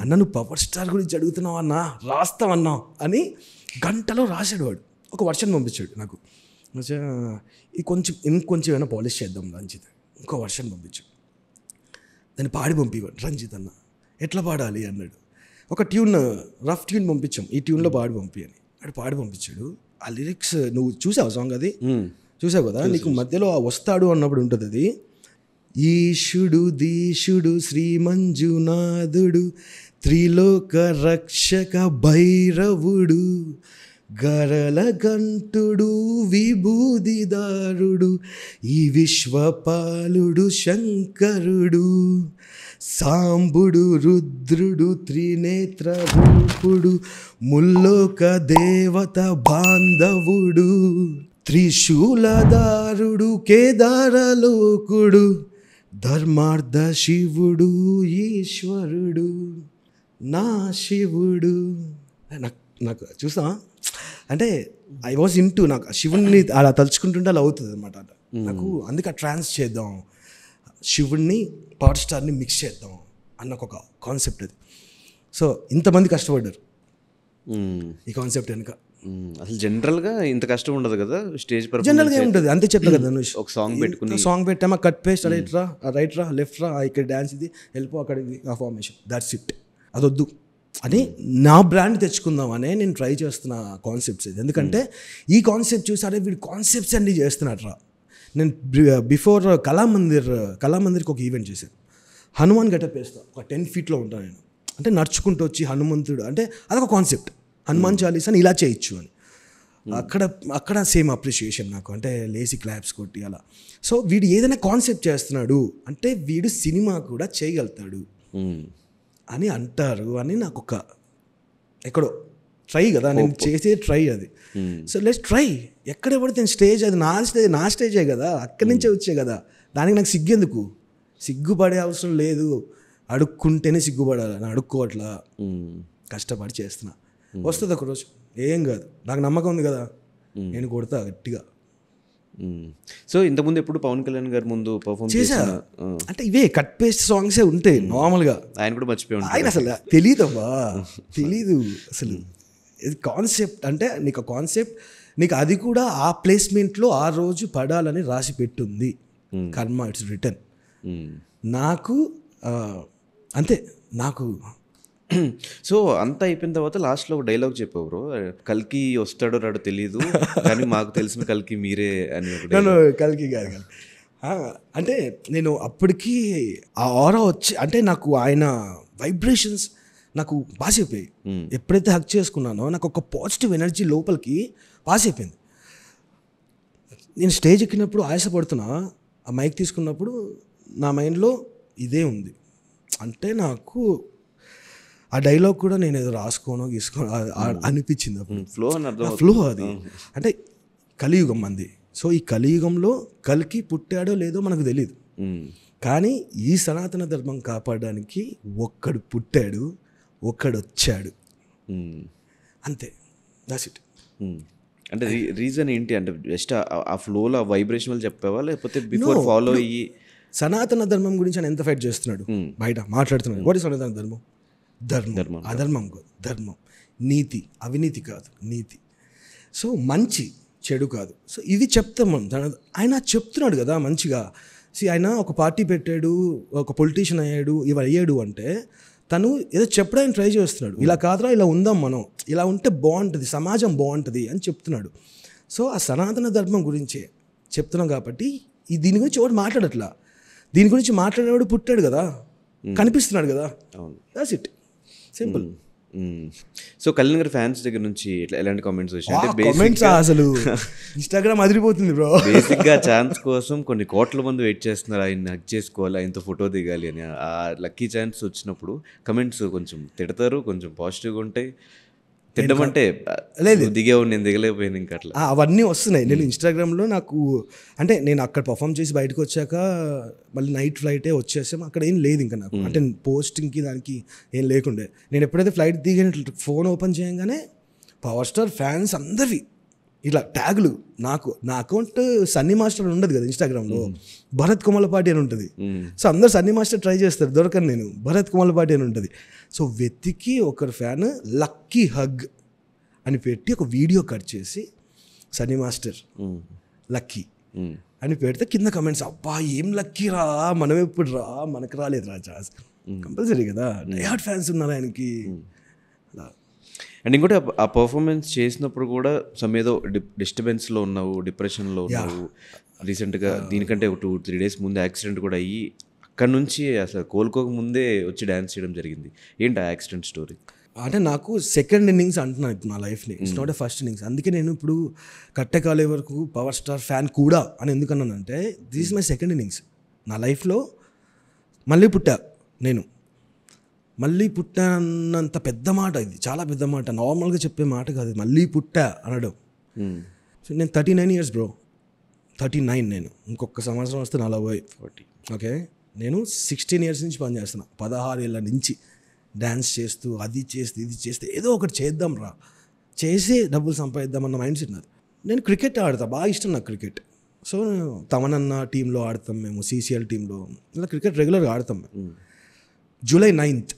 అన్న నువ్వు పవర్ స్టార్ గురించి అడుగుతున్నావు అన్నా, రాస్తావన్నా అని గంటలో రాశాడు వాడు. ఒక వర్షన్ పంపించాడు నాకు. ఇంకొంచెం ఏమైనా పాలిష్ చేద్దాం రంజిత్, ఇంకో వర్షన్ పంపించాడు. దాన్ని పాడి పంపివాడు రంజిత్ అన్న. ఎట్లా పాడాలి అన్నాడు. ఒక ట్యూన్, రఫ్ ట్యూన్ పంపించాం, ఈ ట్యూన్లో పాడి పంపి అని. అది పాడి పంపించాడు. ఆ లిరిక్స్ నువ్వు చూసావు సాంగ్, అది చూసావు కదా. నీకు మధ్యలో ఆ వస్తాడు అన్నప్పుడు ఉంటుంది అది, ఈశుడు దీశుడు శ్రీ మంజునాథుడు త్రిలోక రక్షక భైరవుడు గరల గంటుడు విభూదిదారుడు ఈ విశ్వపాలుడు శంకరుడు సాంబుడు రుద్రుడు త్రినేత్ర రూపుడు ముల్లోక దేవత బాంధవుడు త్రిశూలదారుడు కేదారలోకుడు ధర్మార్థ శివుడు ఈశ్వరుడు నా శివుడు. నాకు చూసా అంటే ఐ వాజ్ ఇంటూ, నాకు శివుణ్ణి అలా తలుచుకుంటుంటే అలా అవుతుంది అనమాట. నాకు అందుకే ట్రాన్స్ చేద్దాం, శివుణ్ణి పవర్ స్టార్ని మిక్స్ చేద్దాం అన్న ఒక కాన్సెప్ట్ అది. సో ఇంతమంది కష్టపడ్డారు ఈ కాన్సెప్ట్ వెనుక. అసలు జనరల్గా ఇంత కష్టం ఉండదు కదా స్టేజ్ పర్ఫార్మెన్స్. జనరల్గా ఉంటుంది అంతే, చెప్పా కదా ధనుష్. ఒక సాంగ్ పెట్టుకుని సాంగ్ పెట్టామా, కట్ పేస్ట్ రైట్ రా లెఫ్ట్ రా, ఇక్కడ డ్యాన్స్ ఇది వెళ్ళిపో, అక్కడ ఇది ఆ ఫార్మేషన్, దట్స్ ఇట్. అదొద్దు అని నా బ్రాండ్ తెచ్చుకుందామనే నేను ట్రై చేస్తున్న కాన్సెప్ట్స్ ఇది. ఎందుకంటే ఈ కాన్సెప్ట్ చూసారే వీడు కాన్సెప్ట్స్ అన్ని చేస్తున్నట్రా. నేను బిఫోర్ కళామందిర్కి ఒక ఈవెంట్ చేశాను. హనుమాన్ గెటప్ వేస్తా, ఒక 10 feet ఉంటాను నేను. అంటే నడుచుకుంటూ వచ్చి హనుమంతుడు అంటే అదొక కాన్సెప్ట్. హనుమాన్ చాలీసాని ఇలా చేయొచ్చు అని అక్కడ సేమ్ అప్రిషియేషన్ నాకు, అంటే లేసి క్లాప్స్ కొట్టి అలా. సో వీడు ఏదైనా కాన్సెప్ట్ చేస్తున్నాడు అంటే వీడు సినిమా కూడా చేయగలుగుతాడు అని అంటారు అని నాకు ఒక ఎక్కడో ట్రై కదా, నేను చేసే ట్రై అది. So let's try. ఎక్కడ పడితే స్టేజ్ అది నా స్టేజే కదా, అక్కడి నుంచే వచ్చే కదా, దానికి నాకు సిగ్గెందుకు? సిగ్గుపడే అవసరం లేదు. అడుక్కుంటేనే సిగ్గుపడాలి, నేను అడుక్కోవట్లా, కష్టపడి చేస్తున్నా. వస్తుంది ఒకరోజు, ఏం కాదు, నాకు నమ్మకం ఉంది కదా. నేను కొడతా గట్టిగా. సో ఇంతకుముందు ఎప్పుడు పవన్ కళ్యాణ్ గారి ముందు పర్ఫామ్ చేసా అంటే ఇవే కట్ పేస్ట్ సాంగ్సే ఉంటాయి నార్మల్గా. ఆయన కూడా మర్చిపోయి ఉంటారు. ఆయన అసలు తెలీదమ్మా, తెలీదు అసలు. ఇది కాన్సెప్ట్ అంటే నీకు కాన్సెప్ట్, నీకు అది కూడా ఆ ప్లేస్మెంట్లో ఆ రోజు పడాలని రాసి పెట్టుంది. కర్మ, ఇట్స్ రిటర్న్. నాకు అంతే. నాకు సో అంతా అయిపోయిన తర్వాత లాస్ట్లో ఒక డైలాగ్ చెప్పావు బ్రో, కల్కి వస్తాడో రాడో తెలియదు కానీ మాకు తెలిసిన కల్కి మీరే అని. నన్ను కలికి గారు కాదు. అంటే నేను అప్పటికి ఆ ఆరా వచ్చి అంటే నాకు ఆయన వైబ్రేషన్స్ నాకు పాస్ అయిపోయాయి. ఎప్పుడైతే హక్ చేసుకున్నానో నాకు ఒక పాజిటివ్ ఎనర్జీ లోపలికి పాస్ అయిపోయింది. నేను స్టేజ్ ఎక్కినప్పుడు ఆయాసపడుతున్నా, ఆ మైక్ తీసుకున్నప్పుడు నా మైండ్లో ఇదే ఉంది. అంటే నాకు ఆ డైలాగ్ కూడా నేను ఏదో రాసుకోనో గీసుకోనో అనిపించింది అప్పుడు. ఫ్లో అది అంటే కలియుగం మంది. సో ఈ కలియుగంలో కల్కి పుట్టాడో లేదో మనకు తెలియదు, కానీ ఈ సనాతన ధర్మం కాపాడడానికి ఒక్కడు పుట్టాడు, ఒక్కడు వచ్చాడు, అంతే. That's it. అంటే రీజన్ ఏంటి అంటే జస్ట్ ఆ ఫ్లోలో ఆ వైబ్రేషన్ వల్ల చెప్పావా లేకపోతే బిఫోర్ ఫాలో అయ్యి? సనాతన ధర్మం గురించి ఆయన ఎంత ఫైట్ చేస్తున్నాడు బయట మాట్లాడుతున్నాడు. వాట్ ఇస్ సనాతన ధర్మం? ధర్మం, అధర్మం కాదు, ధర్మం. నీతి, అవినీతి కాదు, నీతి. సో మంచి, చెడు కాదు. సో ఇది చెప్తాం మనం. ఆయన చెప్తున్నాడు కదా మంచిగా. ఆయన ఒక పార్టీ పెట్టాడు, ఒక పొలిటీషియన్ అయ్యాడు, ఇవి అయ్యాడు అంటే తను ఏదో చెప్పడానికి ట్రై చేస్తున్నాడు. ఇలా కాదురా, ఇలా ఉందాం మనం, ఇలా ఉంటే బాగుంటుంది, సమాజం బాగుంటుంది అని చెప్తున్నాడు. సో ఆ సనాతన ధర్మం గురించే చెప్తున్నాం కాబట్టి దీని గురించి ఎవరు మాట్లాడట్లా. దీని గురించి మాట్లాడేవాడు పుట్టాడు కదా, కనిపిస్తున్నాడు కదా. That's it, simple. So Kalyan గారి ఫ్యాన్స్ దగ్గర నుంచి ఎలాంటి కామెంట్స్ వచ్చాయి? కామెంట్స్ అసలు ఇన్స్టాగ్రామ్ అదిరిపోతుంది బ్రో. బేసిక్గా ఛాన్స్ కోసం కొన్ని కోట్ల మంది వెయిట్ చేస్తున్నారు, ఆయన హక్ చేసుకోవాలి, ఆయనతో ఫోటో దిగాలి అని. ఆ లక్కీ ఛాన్స్ వచ్చినప్పుడు కమెంట్స్ కొంచెం తిడతారు, కొంచెం పాజిటివ్గా ఉంటాయి. తిట్టమంటే లేదు, దిగేవు, నేను దిగలేకపోయాను ఇంకా అట్లా అవన్నీ వస్తున్నాయి. నేను ఇన్స్టాగ్రామ్లో నాకు అంటే నేను అక్కడ పర్ఫామ్ చేసి బయటకు వచ్చాక మళ్ళీ నైట్ ఫ్లైటే వచ్చేసాం. అక్కడ ఏం లేదు ఇంకా నాకు, అంటే పోస్టింగ్కి దానికి ఏం లేకుండే. నేను ఎప్పుడైతే ఫ్లైట్ దిగిన ఫోన్ ఓపెన్ చేయగానే పవర్ స్టార్ ఫ్యాన్స్ అందరివి ఇట్లా ట్యాగులు. నాకు నా అకౌంట్ సన్నీ మాస్టర్ అని ఉండదు కదా ఇన్స్టాగ్రామ్లో, భరత్ కొమలపాటి అని ఉంటుంది. సో అందరు సన్నీ మాస్టర్ ట్రై చేస్తారు, దొరకను నేను, భరత్ కొమలపాటి అని ఉంటుంది. సో వెతికి ఒకరు ఫ్యాన్ లక్కీ హగ్ అని పెట్టి ఒక వీడియో కట్ చేసి సన్నీ మాస్టర్ లక్కీ అని పెడితే కింద కమెంట్స్, అబ్బా ఏం లక్కీ రా, మనం ఎప్పుడు రా, మనకు రాలేదు రా ఛాన్స్. కంపల్సరీ కదా, డైహార్డ్ ఫ్యాన్స్ ఉన్నారు ఆయనకి. అండ్ ఇంకోటి ఆ పర్ఫార్మెన్స్ చేసినప్పుడు కూడా సమ్ ఏదో డిస్టర్బెన్స్లో ఉన్నావు, డిప్రెషన్లో ఉన్నావు. రీసెంట్గా దీనికంటే ఒక 2-3 days ముందు యాక్సిడెంట్ కూడా అయ్యి అక్కడ నుంచి అసలు కోలుకోక ముందే వచ్చి డ్యాన్స్ చేయడం జరిగింది. ఏంటి ఆ యాక్సిడెంట్ స్టోరీ? అంటే నాకు సెకండ్ ఇన్నింగ్స్ అంటున్నాను ఇప్పుడు నా లైఫ్ని, it's not a first innings. అందుకే నేను ఇప్పుడు కట్టెకాలే వరకు పవర్ స్టార్ ఫ్యాన్ కూడా అని ఎందుకన్నానంటే this is my second innings. నా లైఫ్లో మళ్ళీ పుట్టా నేను, మళ్ళీ పుట్టా అన్నంత పెద్ద మాట ఇది, చాలా పెద్ద మాట, నార్మల్గా చెప్పే మాట కాదు మళ్ళీ పుట్టా అనడం. సో నేను 39 years బ్రో, 39. నేను ఇంకొక సంవత్సరం వస్తే 40. ఓకే, నేను 16 years నుంచి పనిచేస్తున్నా, 16 ఏళ్ళ నుంచి డ్యాన్స్ చేస్తూ అది చేస్తూ ఇది చేస్తే ఏదో ఒకటి చేద్దాం రా, చేసి డబ్బులు సంపాదిద్దాం అన్న మైండ్ సెట్ నాది. నేను క్రికెట్ ఆడతా, బాగా ఇష్టం నాకు క్రికెట్. సో తమనన్న టీంలో ఆడతాం మేము, CCL టీంలో, ఇలా క్రికెట్ రెగ్యులర్గా ఆడతాం మేము. July 9th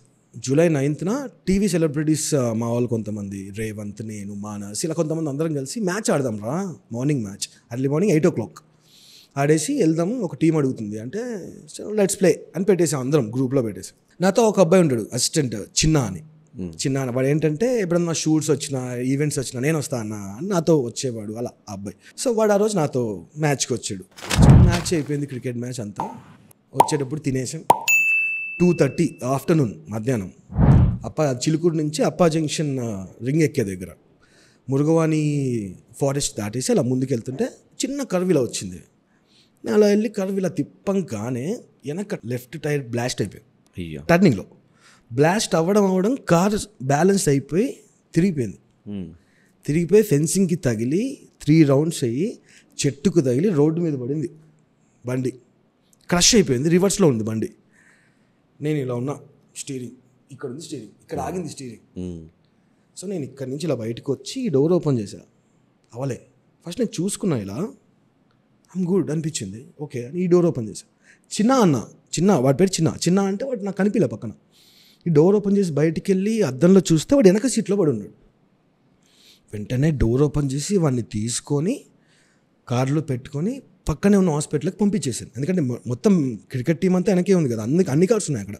టీవీ సెలబ్రిటీస్ మా వాళ్ళు కొంతమంది, రేవంత్, నేను, మానస్, ఇలా కొంతమంది అందరం కలిసి మ్యాచ్ ఆడదాం రా, morning match, early morning 8 o'clock ఆడేసి వెళ్దాం. ఒక టీం అడుగుతుంది అంటే లెట్స్ ప్లే అని పెట్టేసాం, అందరం గ్రూప్లో పెట్టేసాం. నాతో ఒక అబ్బాయి ఉంటాడు అసిస్టెంట్, చిన్న అని. వాడు ఏంటంటే ఎప్పుడన్నా షూట్స్ వచ్చినా, ఈవెంట్స్ వచ్చినా నేను వస్తా అన్న అని నాతో వచ్చేవాడు, అలా ఆ అబ్బాయి. సో వాడు ఆ రోజు నాతో మ్యాచ్కి వచ్చాడు. మ్యాచ్ అయిపోయింది, క్రికెట్ మ్యాచ్ అంతా. వచ్చేటప్పుడు తినేసాం. 2:30 ఆఫ్టర్నూన్, మధ్యాహ్నం, చిలుకూరు నుంచి అప్పా జంక్షన్ రింగ్ ఎక్కే దగ్గర మురుగవాణి ఫారెస్ట్ దాటేసి అలా ముందుకు వెళ్తుంటే చిన్న కర్వ్ ఇలా వచ్చింది. నేను అలా వెళ్ళి కర్వ్ ఇలా తిప్పంగానే వెనక లెఫ్ట్ టైర్ బ్లాస్ట్ అయిపోయింది. టర్నింగ్లో బ్లాస్ట్ అవ్వడం కార్ బ్యాలెన్స్ అయిపోయి తిరిగిపోయి ఫెన్సింగ్కి తగిలి 3 rounds అయ్యి చెట్టుకు తగిలి రోడ్డు మీద పడింది. బండి క్రష్ అయిపోయింది, రివర్స్లో ఉంది బండి. నేను ఇలా ఉన్నా, స్టీరింగ్ ఇక్కడ ఉంది, స్టీరింగ్ ఇక్కడ ఆగింది స్టీరింగ్. సో నేను ఇక్కడి నుంచి ఇలా బయటకు వచ్చి డోర్ ఓపెన్ చేశా, అవలే ఫస్ట్ నేను చూసుకున్నా ఇలా, ఐమ్ గుడ్ అనిపించింది, ఓకే అని ఈ డోర్ ఓపెన్ చేశాను. చిన్న వాడి పేరు చిన్న అంటే వాడు నాకు కనిపించలే పక్కన. ఈ డోర్ ఓపెన్ చేసి బయటికి వెళ్ళి అద్దంలో చూస్తే వాడు వెనక సీట్లో పడి ఉన్నాడు. వెంటనే డోర్ ఓపెన్ చేసి వాడిని తీసుకొని కార్లో పెట్టుకొని పక్కనే ఉన్న హాస్పిటల్కి పంపించేసాను. ఎందుకంటే మొత్తం క్రికెట్ టీం అంతా వెనకే ఉంది కదా, అన్ని కార్స్ ఉన్నాయి అక్కడ.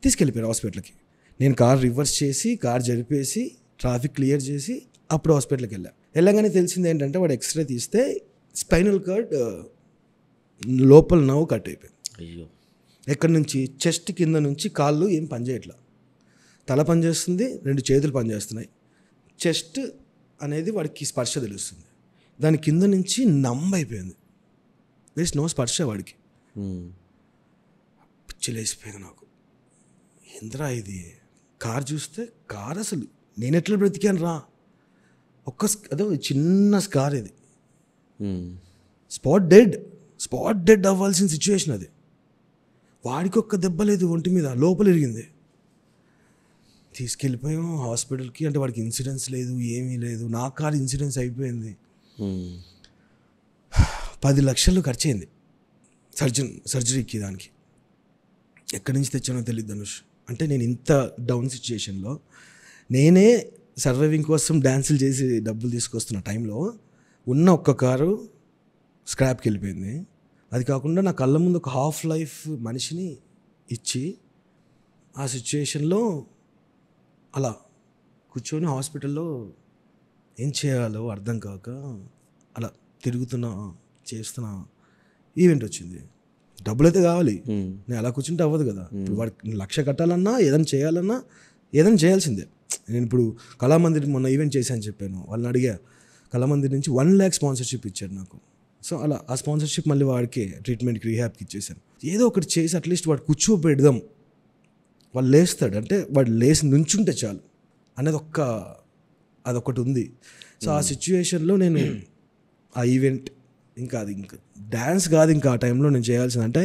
తీసుకెళ్ళిపోయారు హాస్పిటల్కి. నేను కార్ రివర్స్ చేసి కార్ జరిపేసి ట్రాఫిక్ క్లియర్ చేసి అప్పుడు హాస్పిటల్కి వెళ్ళగానే తెలిసింది ఏంటంటే వాడు ఎక్స్రే తీస్తే స్పైనల్ కార్డ్ లోపల నవ్వు కట్ అయిపోయింది. అయ్యో. ఎక్కడి నుంచి, చెస్ట్ కింద నుంచి కాళ్ళు ఏం పనిచేయట్లా. తల పనిచేస్తుంది, 2 చేతులు పనిచేస్తున్నాయి. చెస్ట్ అనేది వాడికి స్పర్శ తెలుస్తుంది, దాని కింద నుంచి నంబ్ అయిపోయింది. దేర్ ఇస్ నో స్పర్శ వాడికి. పిచ్చిలేసిపోయింది నాకు. ఏంద్రా ఇది, కార్ చూస్తే కార్ అసలు నేను ఎట్లా బ్రతికాను రా, అదే చిన్న స్కార్ ఇది. స్పాట్ డెడ్ అవ్వాల్సిన సిచ్యువేషన్ అది. వాడికి ఒక్క దెబ్బ లేదు ఒంటి మీద, లోపల ఇరిగింది. తీసుకెళ్ళిపోయాం హాస్పిటల్కి. అంటే వాడికి ఇన్సూరెన్స్ లేదు, ఏమీ లేదు. నా కార్ ఇన్సూరెన్స్ అయిపోయింది. 10 లక్షలు ఖర్చు అయింది సర్జరీకి. దానికి ఎక్కడి నుంచి తెచ్చానో తెలియదు ధనుష్. అంటే నేను ఇంత డౌన్ సిచ్యుయేషన్లో నేనే సర్వైవింగ్ కోసం డ్యాన్సులు చేసి డబ్బులు తీసుకొస్తున్న టైంలో ఉన్న ఒక్క కారు స్క్రాప్కి వెళ్ళిపోయింది. అది కాకుండా నా కళ్ళ ముందు ఒక హాఫ్ లైఫ్ మనిషిని ఇచ్చి ఆ సిచ్యుయేషన్లో అలా కూర్చొని హాస్పిటల్లో ఏం చేయాలో అర్థం కాక అలా చేస్తున్న ఈవెంట్ వచ్చింది. డబ్బులు అయితే కావాలి, నేను అలా కూర్చుంటే అవ్వదు కదా. ఇప్పుడు వాడికి 1 లక్ష కట్టాలన్నా ఏదైనా చేయాలన్నా ఏదైనా చేయాల్సిందే. నేను ఇప్పుడు కళామందిర్ మొన్న ఈవెంట్ చేశాను చెప్పాను, వాళ్ళని అడిగా. కళామందిర్ నుంచి 1 lakh స్పాన్సర్షిప్ ఇచ్చాడు నాకు. సో అలా ఆ స్పాన్సర్షిప్ మళ్ళీ వాడికి ట్రీట్మెంట్కి రీహాబ్కి ఇచ్చేసాను. ఏదో ఒకటి చేసి అట్లీస్ట్ వాడు కూర్చోబెడదాం, వాళ్ళు లేస్తాడు అంటే వాడు లేచి నుంచుంటే చాలు అనేది అదొకటి ఉంది. సో ఆ సిచ్యువేషన్లో నేను ఆ ఈవెంట్ ఇంకా డ్యాన్స్ కాదు ఇంకా ఆ టైంలో నేను చేయాల్సింది, అంటే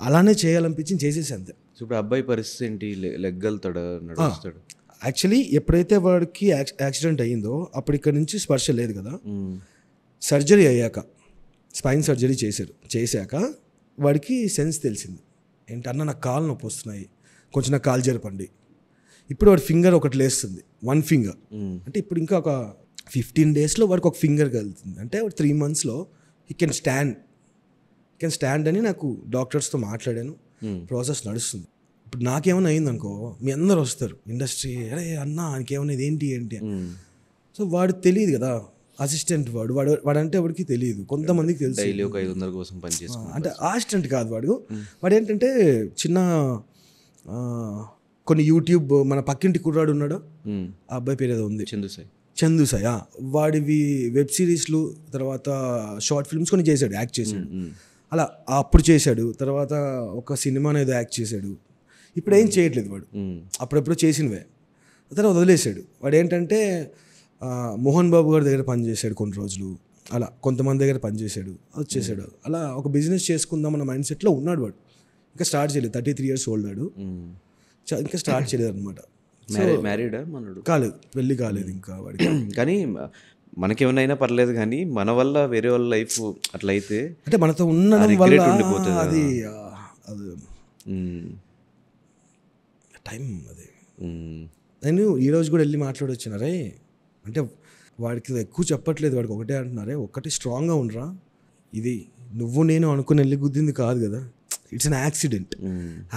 అలానే చేయాలనిపించింది, చేసేసి అంతే. సో ఇప్పుడు అబ్బాయి పరిస్థితి ఏంటి, లెగ్గలుతాడా, నడుస్తాడు? యాక్చువల్లీ ఎప్పుడైతే వాడికి యాక్సిడెంట్ అయ్యిందో అప్పుడు ఇక్కడ నుంచి స్పర్శ లేదు కదా. సర్జరీ అయ్యాక, స్పైన్ సర్జరీ చేశాక వాడికి సెన్స్ తెలిసింది. ఏంటన్నా నాకు కాలు నొప్పి వస్తున్నాయి, కొంచెం నాకు కాలు జరపండి. ఇప్పుడు వాడి ఫింగర్ ఒకటి లేస్తుంది, 1 ఫింగర్. అంటే ఇప్పుడు ఇంకా ఒక 15 daysలో వాడికి ఒక ఫింగర్ కలుగుతుంది. అంటే 3 monthsలో హీ కెన్ స్టాండ్ అని నాకు డాక్టర్స్తో మాట్లాడాను. ప్రాసెస్ నడుస్తుంది. ఇప్పుడు నాకేమైనా అయిందనుకో మీ అందరు వస్తారు ఇండస్ట్రీ, అరే అన్న ఆయనకేమైనా ఏంటి సో వాడు తెలియదు కదా, అసిస్టెంట్ వాడంటే వాడికి తెలియదు. కొంతమందికి తెలుసు, డైలీ ఒక 500 కోసం పనిచేస్తాను. అంటే అసిస్టెంట్ కాదు వాడు ఏంటంటే చిన్న కొన్ని యూట్యూబ్ మన పక్కింటి కుర్రాడు ఉన్నాడు, ఆ అబ్బాయి పేరు ఏదో ఉంది, చందుసాయి. వాడివి వెబ్ సిరీస్లు, తర్వాత షార్ట్ ఫిల్మ్స్ కొన్ని చేశాడు, యాక్ట్ చేశాడు. అలా అప్పుడు చేశాడు. తర్వాత ఒక సినిమా ఏదో యాక్ట్ చేశాడు. ఇప్పుడు ఏం చేయట్లేదు వాడు, అప్పుడెప్పుడు చేసినవే. తర్వాత వదిలేశాడు. వాడు ఏంటంటే మోహన్ బాబు గారి దగ్గర పనిచేశాడు కొన్ని రోజులు, అలా కొంతమంది దగ్గర పనిచేశాడు, వచ్చేసాడు. అలా ఒక బిజినెస్ చేసుకుందాం అన్న మైండ్ సెట్లో ఉన్నాడు వాడు. ఇంకా స్టార్ట్ చేయలేదు, 33 years old వాడు, ఇంకా స్టార్ట్ చేయలేదు అనమాట. మ్యారీడా మనడు? కాలేదు, పెళ్ళి కాలేదు ఇంకా వాడికి. కానీ మనకేమైనా పర్లేదు, కానీ మన వల్ల వేరే వాళ్ళ లైఫ్ అట్లా అయితే అంటే మనతో ఉండడం వల్ల అది టైం అది. నేను ఈరోజు కూడా వెళ్ళి మాట్లాడొచ్చినారే, అంటే వాడికి ఎక్కువ చెప్పట్లేదు, వాడికి ఒకటే అంటున్నారే, ఒకటి స్ట్రాంగ్గా ఉండరా, ఇది నువ్వు నేను అనుకుని వెళ్ళి గుద్దింది కాదు కదా, ఇట్స్ అన్ యాక్సిడెంట్.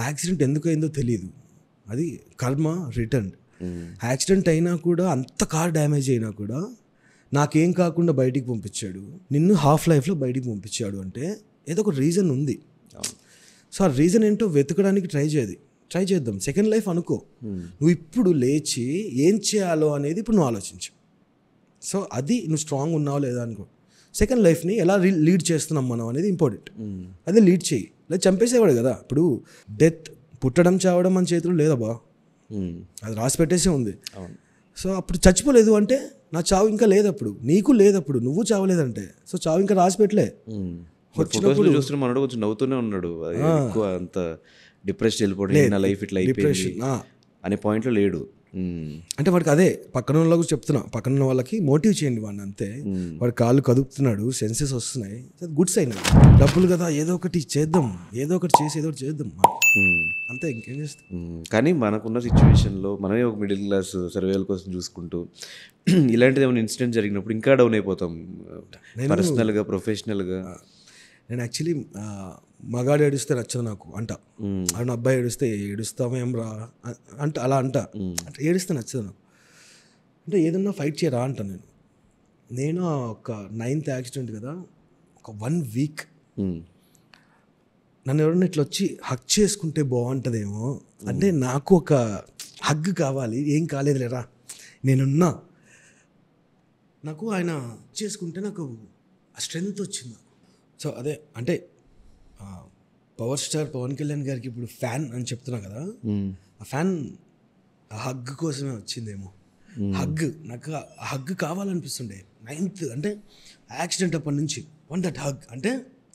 యాక్సిడెంట్ ఎందుకు అయిందో తెలియదు, అది కర్మ రిటర్న్. యాక్సిడెంట్ అయినా కూడా, అంత కార్ డ్యామేజ్ అయినా కూడా నాకేం కాకుండా బయటికి పంపించాడు, నిన్ను హాఫ్ లైఫ్లో బయటికి పంపించాడు అంటే ఏదో ఒక రీజన్ ఉంది. సో ఆ రీజన్ ఏంటో వెతకడానికి ట్రై చేద్దాం. సెకండ్ లైఫ్ అనుకో, నువ్వు ఇప్పుడు లేచి ఏం చేయాలో అనేది ఇప్పుడు నువ్వు ఆలోచించు. సో అది నువ్వు స్ట్రాంగ్ ఉన్నావో లేదా అనుకో. సెకండ్ లైఫ్ని ఎలా లీడ్ చేస్తున్నాం మనం అనేది ఇంపార్టెంట్. అదే లీడ్ చేయి, లేదా చంపేసేవాడు కదా. ఇప్పుడు డెత్, పుట్టడం చావడం మన చేతులు లేదబ్బా, అది రాసి పెట్టేసే ఉంది. సో అప్పుడు చచ్చిపోలేదు అంటే నా చావు ఇంకా లేదప్పుడు, నీకు లేదప్పుడు, నువ్వు చావలేదంటే సో చావు ఇంకా రాసి పెట్టలే. ఫోటోస్లో చూస్తున్న మనోడు కొంచెం నవ్వుతూనే ఉన్నాడు, ఎక్కువ అంత డిప్రెస్డ్ వెళ్ళిపోవడం, నా లైఫ్ ఇట్లా అయిపోయింది అనే పాయింట్లో లేడు. అంటే వాడికి అదే పక్కన వాళ్ళకు చెప్తున్నా, పక్కన ఉన్న వాళ్ళకి మోటివ్ చేయండి వాడిని అంతే. వాడు కాళ్ళు కదుపుతున్నాడు, సెన్సెస్ వస్తున్నాయి, గుడ్ సైన్. డబ్బులు కదా, ఏదో ఒకటి చేద్దాం, ఏదో ఒకటి చేసి ఏదో ఒకటి చేద్దాం అంతే, ఇంకేం చేస్తాం. కానీ మనకున్న సిచ్యువేషన్లో మనమే ఒక మిడిల్ క్లాస్ సర్వేల కోసం చూసుకుంటూ ఇలాంటిది ఏమైనా ఇన్సిడెంట్ జరిగినప్పుడు ఇంకా డౌన్ అయిపోతాం పర్సనల్గా ప్రొఫెషనల్గా. నేను యాక్చువల్లీ మగాడు ఏడుస్తే నచ్చదు నాకు అంట, అన్న అబ్బాయి ఏడుస్తే ఏడుస్తామేం రా అంట, అలా అంట, అంటే ఏడుస్తే నచ్చదు నాకు. అంటే ఏదన్నా ఫైట్ చేయరా అంట. నేను ఒక 9th యాక్సిడెంట్ కదా, ఒక 1 వీక్ నన్ను ఎవరన్నా ఇట్లా వచ్చి హగ్ చేసుకుంటే బాగుంటుందేమో అంటే, నాకు ఒక హగ్ కావాలి. ఏం కాలేదు లేరా, నేనున్నా. నాకు ఆయన చేసుకుంటే నాకు ఆ స్ట్రెంగ్త్ వచ్చింది. సో అదే అంటే పవర్ స్టార్ పవన్ కళ్యాణ్ గారికి ఇప్పుడు ఫ్యాన్ అని చెప్తున్నా కదా, ఆ ఫ్యాన్ ఆ హగ్ కోసమే వచ్చిందేమో. హగ్ నాకు ఆ హగ్ కావాలనిపిస్తుండే 9th అంటే యాక్సిడెంట్ అప్పటి నుంచి. వన్ దట్ హగ్ అంటే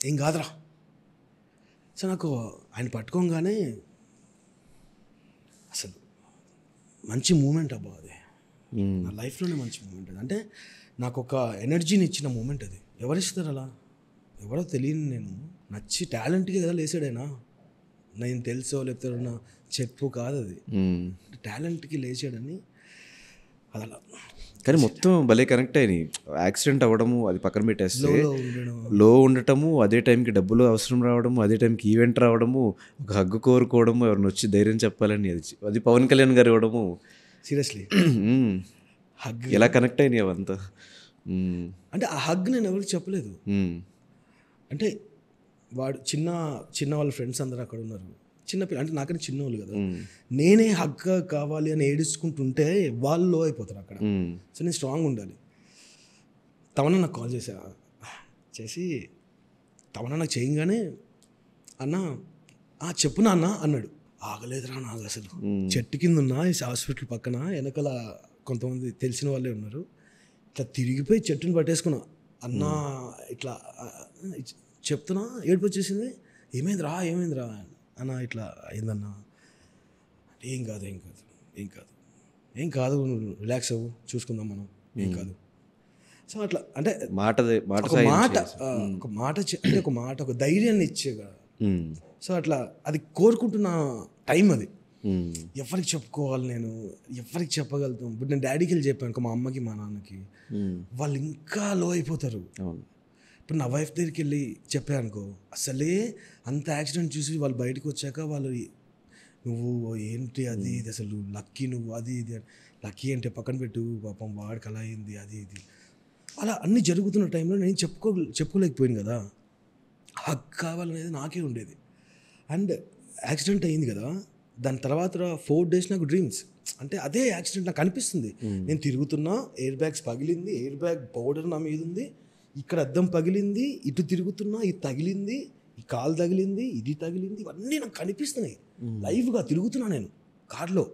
ఏం కాదురా. సో నాకు ఆయన పట్టుకోగానే అసలు మంచి మూమెంట్ అబ్బా అది, నా లైఫ్లోనే మంచి మూమెంట్ అది. అంటే నాకు ఒక ఎనర్జీని ఇచ్చిన మూమెంట్ అది. ఎవరిస్తారు అలా, ఎవరో తెలియని నేను నచ్చి టాలెంట్గా కదా లేచాడైనా, నేను తెలుసో లేకపోతే నా చెప్పు కాదు అది, టాలెంట్కి లేచాడని అది అలా. కానీ మొత్తం భలే కనెక్ట్ అయినాయి. యాక్సిడెంట్ అవ్వడము అది పక్కన పెట్టేస్తే, లో ఉండటము, అదే టైంకి డబ్బులు అవసరం రావడము, అదే టైంకి ఈవెంట్ రావడము, ఒక హగ్గు కోరుకోవడము, ఎవరిని వచ్చి ధైర్యం చెప్పాలని, అది పవన్ కళ్యాణ్ గారు ఇవ్వడము. సీరియస్లీ హగ్ ఎలా కనెక్ట్ అయినాయి అవంతా. అంటే ఆ హగ్ నేను ఎవరికి చెప్పలేదు. అంటే వాడు చిన్న వాళ్ళ ఫ్రెండ్స్ అందరూ అక్కడ ఉన్నారు, చిన్నపిల్ల అంటే నాకన్నా చిన్నవాళ్ళు కదా, నేనే హగ్ కావాలి అని ఏడుచుకుంటుంటే వాళ్ళు లో అయిపోతారు అక్కడ. సో నేను స్ట్రాంగ్ ఉండాలి. తమన నాకు కాల్ చేసి తమన నాకు చేయగానే, అన్న చెప్పునా అన్న అన్నాడు. ఆగలేదురా నాకు అసలు. చెట్టు కింద ఉన్నా హాస్పిటల్ పక్కన, వెనకాల కొంతమంది తెలిసిన వాళ్ళే ఉన్నారు. ఇట్లా తిరిగిపోయి చెట్టుని పట్టేసుకున్నా. అన్న ఇట్లా చెప్తున్నా, ఏడుపు వచ్చేసింది. ఏమైందిరా అన్న, ఇట్లా అయిందన్నా. ఏం కాదు నువ్వు రిలాక్స్ అవ్వు, చూసుకుందాం మనం, ఏం కాదు. సో అట్లా అంటే ఒక ధైర్యాన్ని ఇచ్చేగా. సో అట్లా అది కోరుకుంటున్న టైం అది. ఎవరికి చెప్పుకోవాలి, నేను ఎవరికి చెప్పగలుగుతాం. ఇప్పుడు నేను డాడీకి వెళ్ళి చెప్పాను, మా అమ్మకి మా నాన్నకి, వాళ్ళు ఇంకా లో అయిపోతారు. ఇప్పుడు నా వైఫ్ దగ్గరికి వెళ్ళి చెప్పాను అనుకో, అసలే అంత యాక్సిడెంట్ చూసి వాళ్ళు బయటకు వచ్చాక వాళ్ళు, నువ్వు ఏంటి అది ఇది, అసలు లక్కీ నువ్వు అది ఇది, లక్కీ అంటే పక్కన పెట్టు, పాపం వాడికి అలా అయింది అది ఇది, అలా అన్నీ జరుగుతున్న టైంలో నేను చెప్పుకోలేకపోయాను కదా. హగ్ కావాలనేది నాకే ఉండేది. అండ్ యాక్సిడెంట్ అయింది కదా, దాని తర్వాత 4 days నాకు డ్రీమ్స్. అంటే అదే యాక్సిడెంట్ నాకు అనిపిస్తుంది. నేను తిరుగుతున్నా, ఎయిర్ బ్యాగ్స్ పగిలింది, ఎయిర్ బ్యాగ్ పౌడర్ నా మీద ఉంది, ఇక్కడ అద్దం పగిలింది, ఇటు తిరుగుతున్నా ఇది తగిలింది, ఈ కాలు తగిలింది, ఇది తగిలింది, ఇవన్నీ నాకు కనిపిస్తున్నాయి. లైవ్గా తిరుగుతున్నా నేను కార్లో.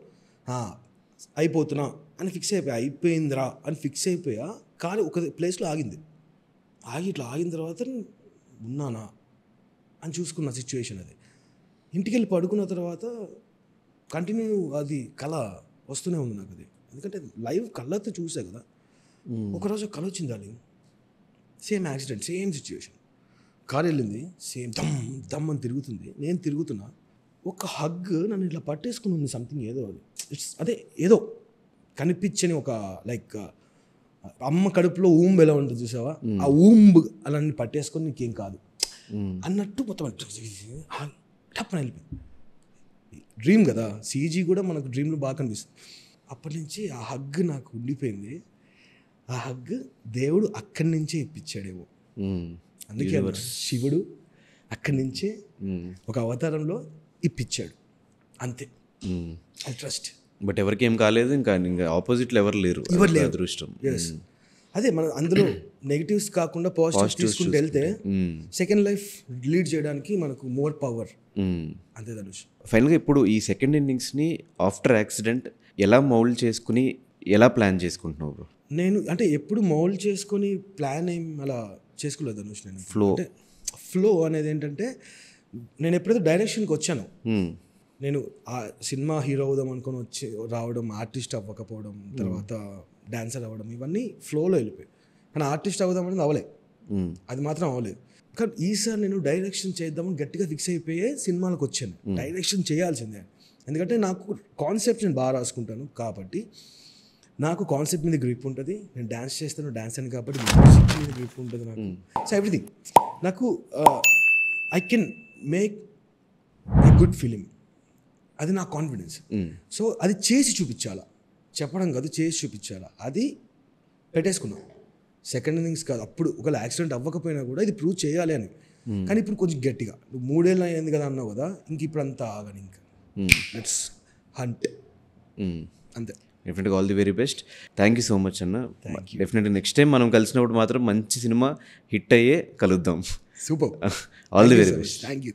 అయిపోతున్నా అని ఫిక్స్ అయిపోయిందిరా అని ఫిక్స్ అయిపోయా. కారు ఒక ప్లేస్లో ఆగింది. ఇట్లా ఆగిన తర్వాత ఉన్నానా అని చూసుకున్న సిచ్యువేషన్ అది. ఇంటికి వెళ్ళి పడుకున్న తర్వాత కంటిన్యూ అది కళ వస్తూనే ఉంది నాకు అది. ఎందుకంటే లైవ్ కళ్ళతో చూసా కదా. ఒకరోజు కళ వచ్చింది, అది same accident, same situation. Car వెళ్ళింది, సేమ్ దమ్ అని తిరుగుతుంది, నేను తిరుగుతున్నా. ఒక హగ్ నన్ను ఇట్లా పట్టేసుకుని ఉంది, సంథింగ్ ఏదో అది. అదే ఏదో కనిపించని ఒక లైక్ అమ్మ కడుపులో ఊంబ్ ఎలా ఉంటుంది చూసావా, ఆ ఊంబ్ అలా పట్టేసుకొని నీకేం కాదు అన్నట్టు మొత్తం టప్పని వెళ్ళిపోయింది. డ్రీమ్ కదా, సీజీ కూడా మనకు డ్రీమ్లో బాగా కనిపిస్తుంది. అప్పటి నుంచి ఆ హగ్ నాకు ఉండిపోయింది. ఆ హగ్ దేవుడు అక్కడి నుంచే ఇప్పించాడేమో. అందుకే శివుడు అక్కడి నుంచే ఒక అవతారంలో ఇప్పించాడు, అంతే. I trust. బట్ ఎవరికి ఏం కాలేదు, ఇంకా ఆపోజిట్లో ఎవరు లేరు, అదృష్టం. అదే మన అందులో నెగిటివ్స్ కాకుండా పాజిటివ్స్ తీసుకుంటూ వెళ్తే సెకండ్ లైఫ్ లీడ్ చేయడానికి మనకు మోర్ పవర్, అంతే ధనుష్. ఫైనల్గా ఇప్పుడు ఈ సెకండ్ ఇన్నింగ్స్ని ఆఫ్టర్ యాక్సిడెంట్ ఎలా మౌల్డ్ చేసుకుని ఎలా ప్లాన్ చేసుకుంటున్నావు? నేను అంటే ఎప్పుడు మౌల్డ్ చేసుకొని ప్లాన్ ఏం అలా చేసుకోలేదు ధనుష్. నేను ఫ్లో అనేది ఏంటంటే, నేను ఎప్పుడైతే డైరెక్షన్కి వచ్చాను, నేను ఆ సినిమా హీరో అవుదాం అనుకొని వచ్చి రావడం, ఆర్టిస్ట్ అవ్వకపోవడం, తర్వాత డాన్సర్ అవ్వడం, ఇవన్నీ ఫ్లోలో వెళ్ళిపోయి. కానీ ఆర్టిస్ట్ అవుదాం అనేది అవ్వలేదు, అది మాత్రం అవ్వలేదు. కానీ ఈసారి నేను డైరెక్షన్ చేద్దామని గట్టిగా ఫిక్స్ అయిపోయే సినిమాలకు వచ్చాను. డైరెక్షన్ చేయాల్సిందే, ఎందుకంటే నాకు కాన్సెప్ట్ నేను బాగా రాసుకుంటాను కాబట్టి, నాకు కాన్సెప్ట్ మీద గ్రిప్ ఉంటుంది. నేను డ్యాన్స్ చేస్తాను, డాన్స్ అని కాబట్టి మ్యూజిక్ మీద గ్రిప్ ఉంటుంది నాకు. సో ఎవ్రీథింగ్ నాకు I can make a good film, అది నా కాన్ఫిడెన్స్. సో అది చేసి చూపించాలా, చెప్పడం కాదు, చేసి చూపించాలా, అది పెట్టేసుకున్నాం. సెకండ్ ఇన్నింగ్స్ కాదు, అప్పుడు ఒకవేళ యాక్సిడెంట్ అవ్వకపోయినా కూడా ఇది ప్రూవ్ చేయాలి అని. కానీ ఇప్పుడు కొంచెం గట్టిగా, నువ్వు 3 ఏళ్ళు అయింది కదా అన్నావు కదా, ఇంక ఇప్పుడు అంతా ఆగని, ఇంకా లెట్స్ హంట్ అంతే. డెఫినెట్గా all the very best. Thank you so much అన్న. డెఫినెట్గా నెక్స్ట్ టైం మనం కలిసినప్పుడు మాత్రం మంచి సినిమా హిట్ అయ్యే కలుద్దాం. Super, all the very best. Thank you.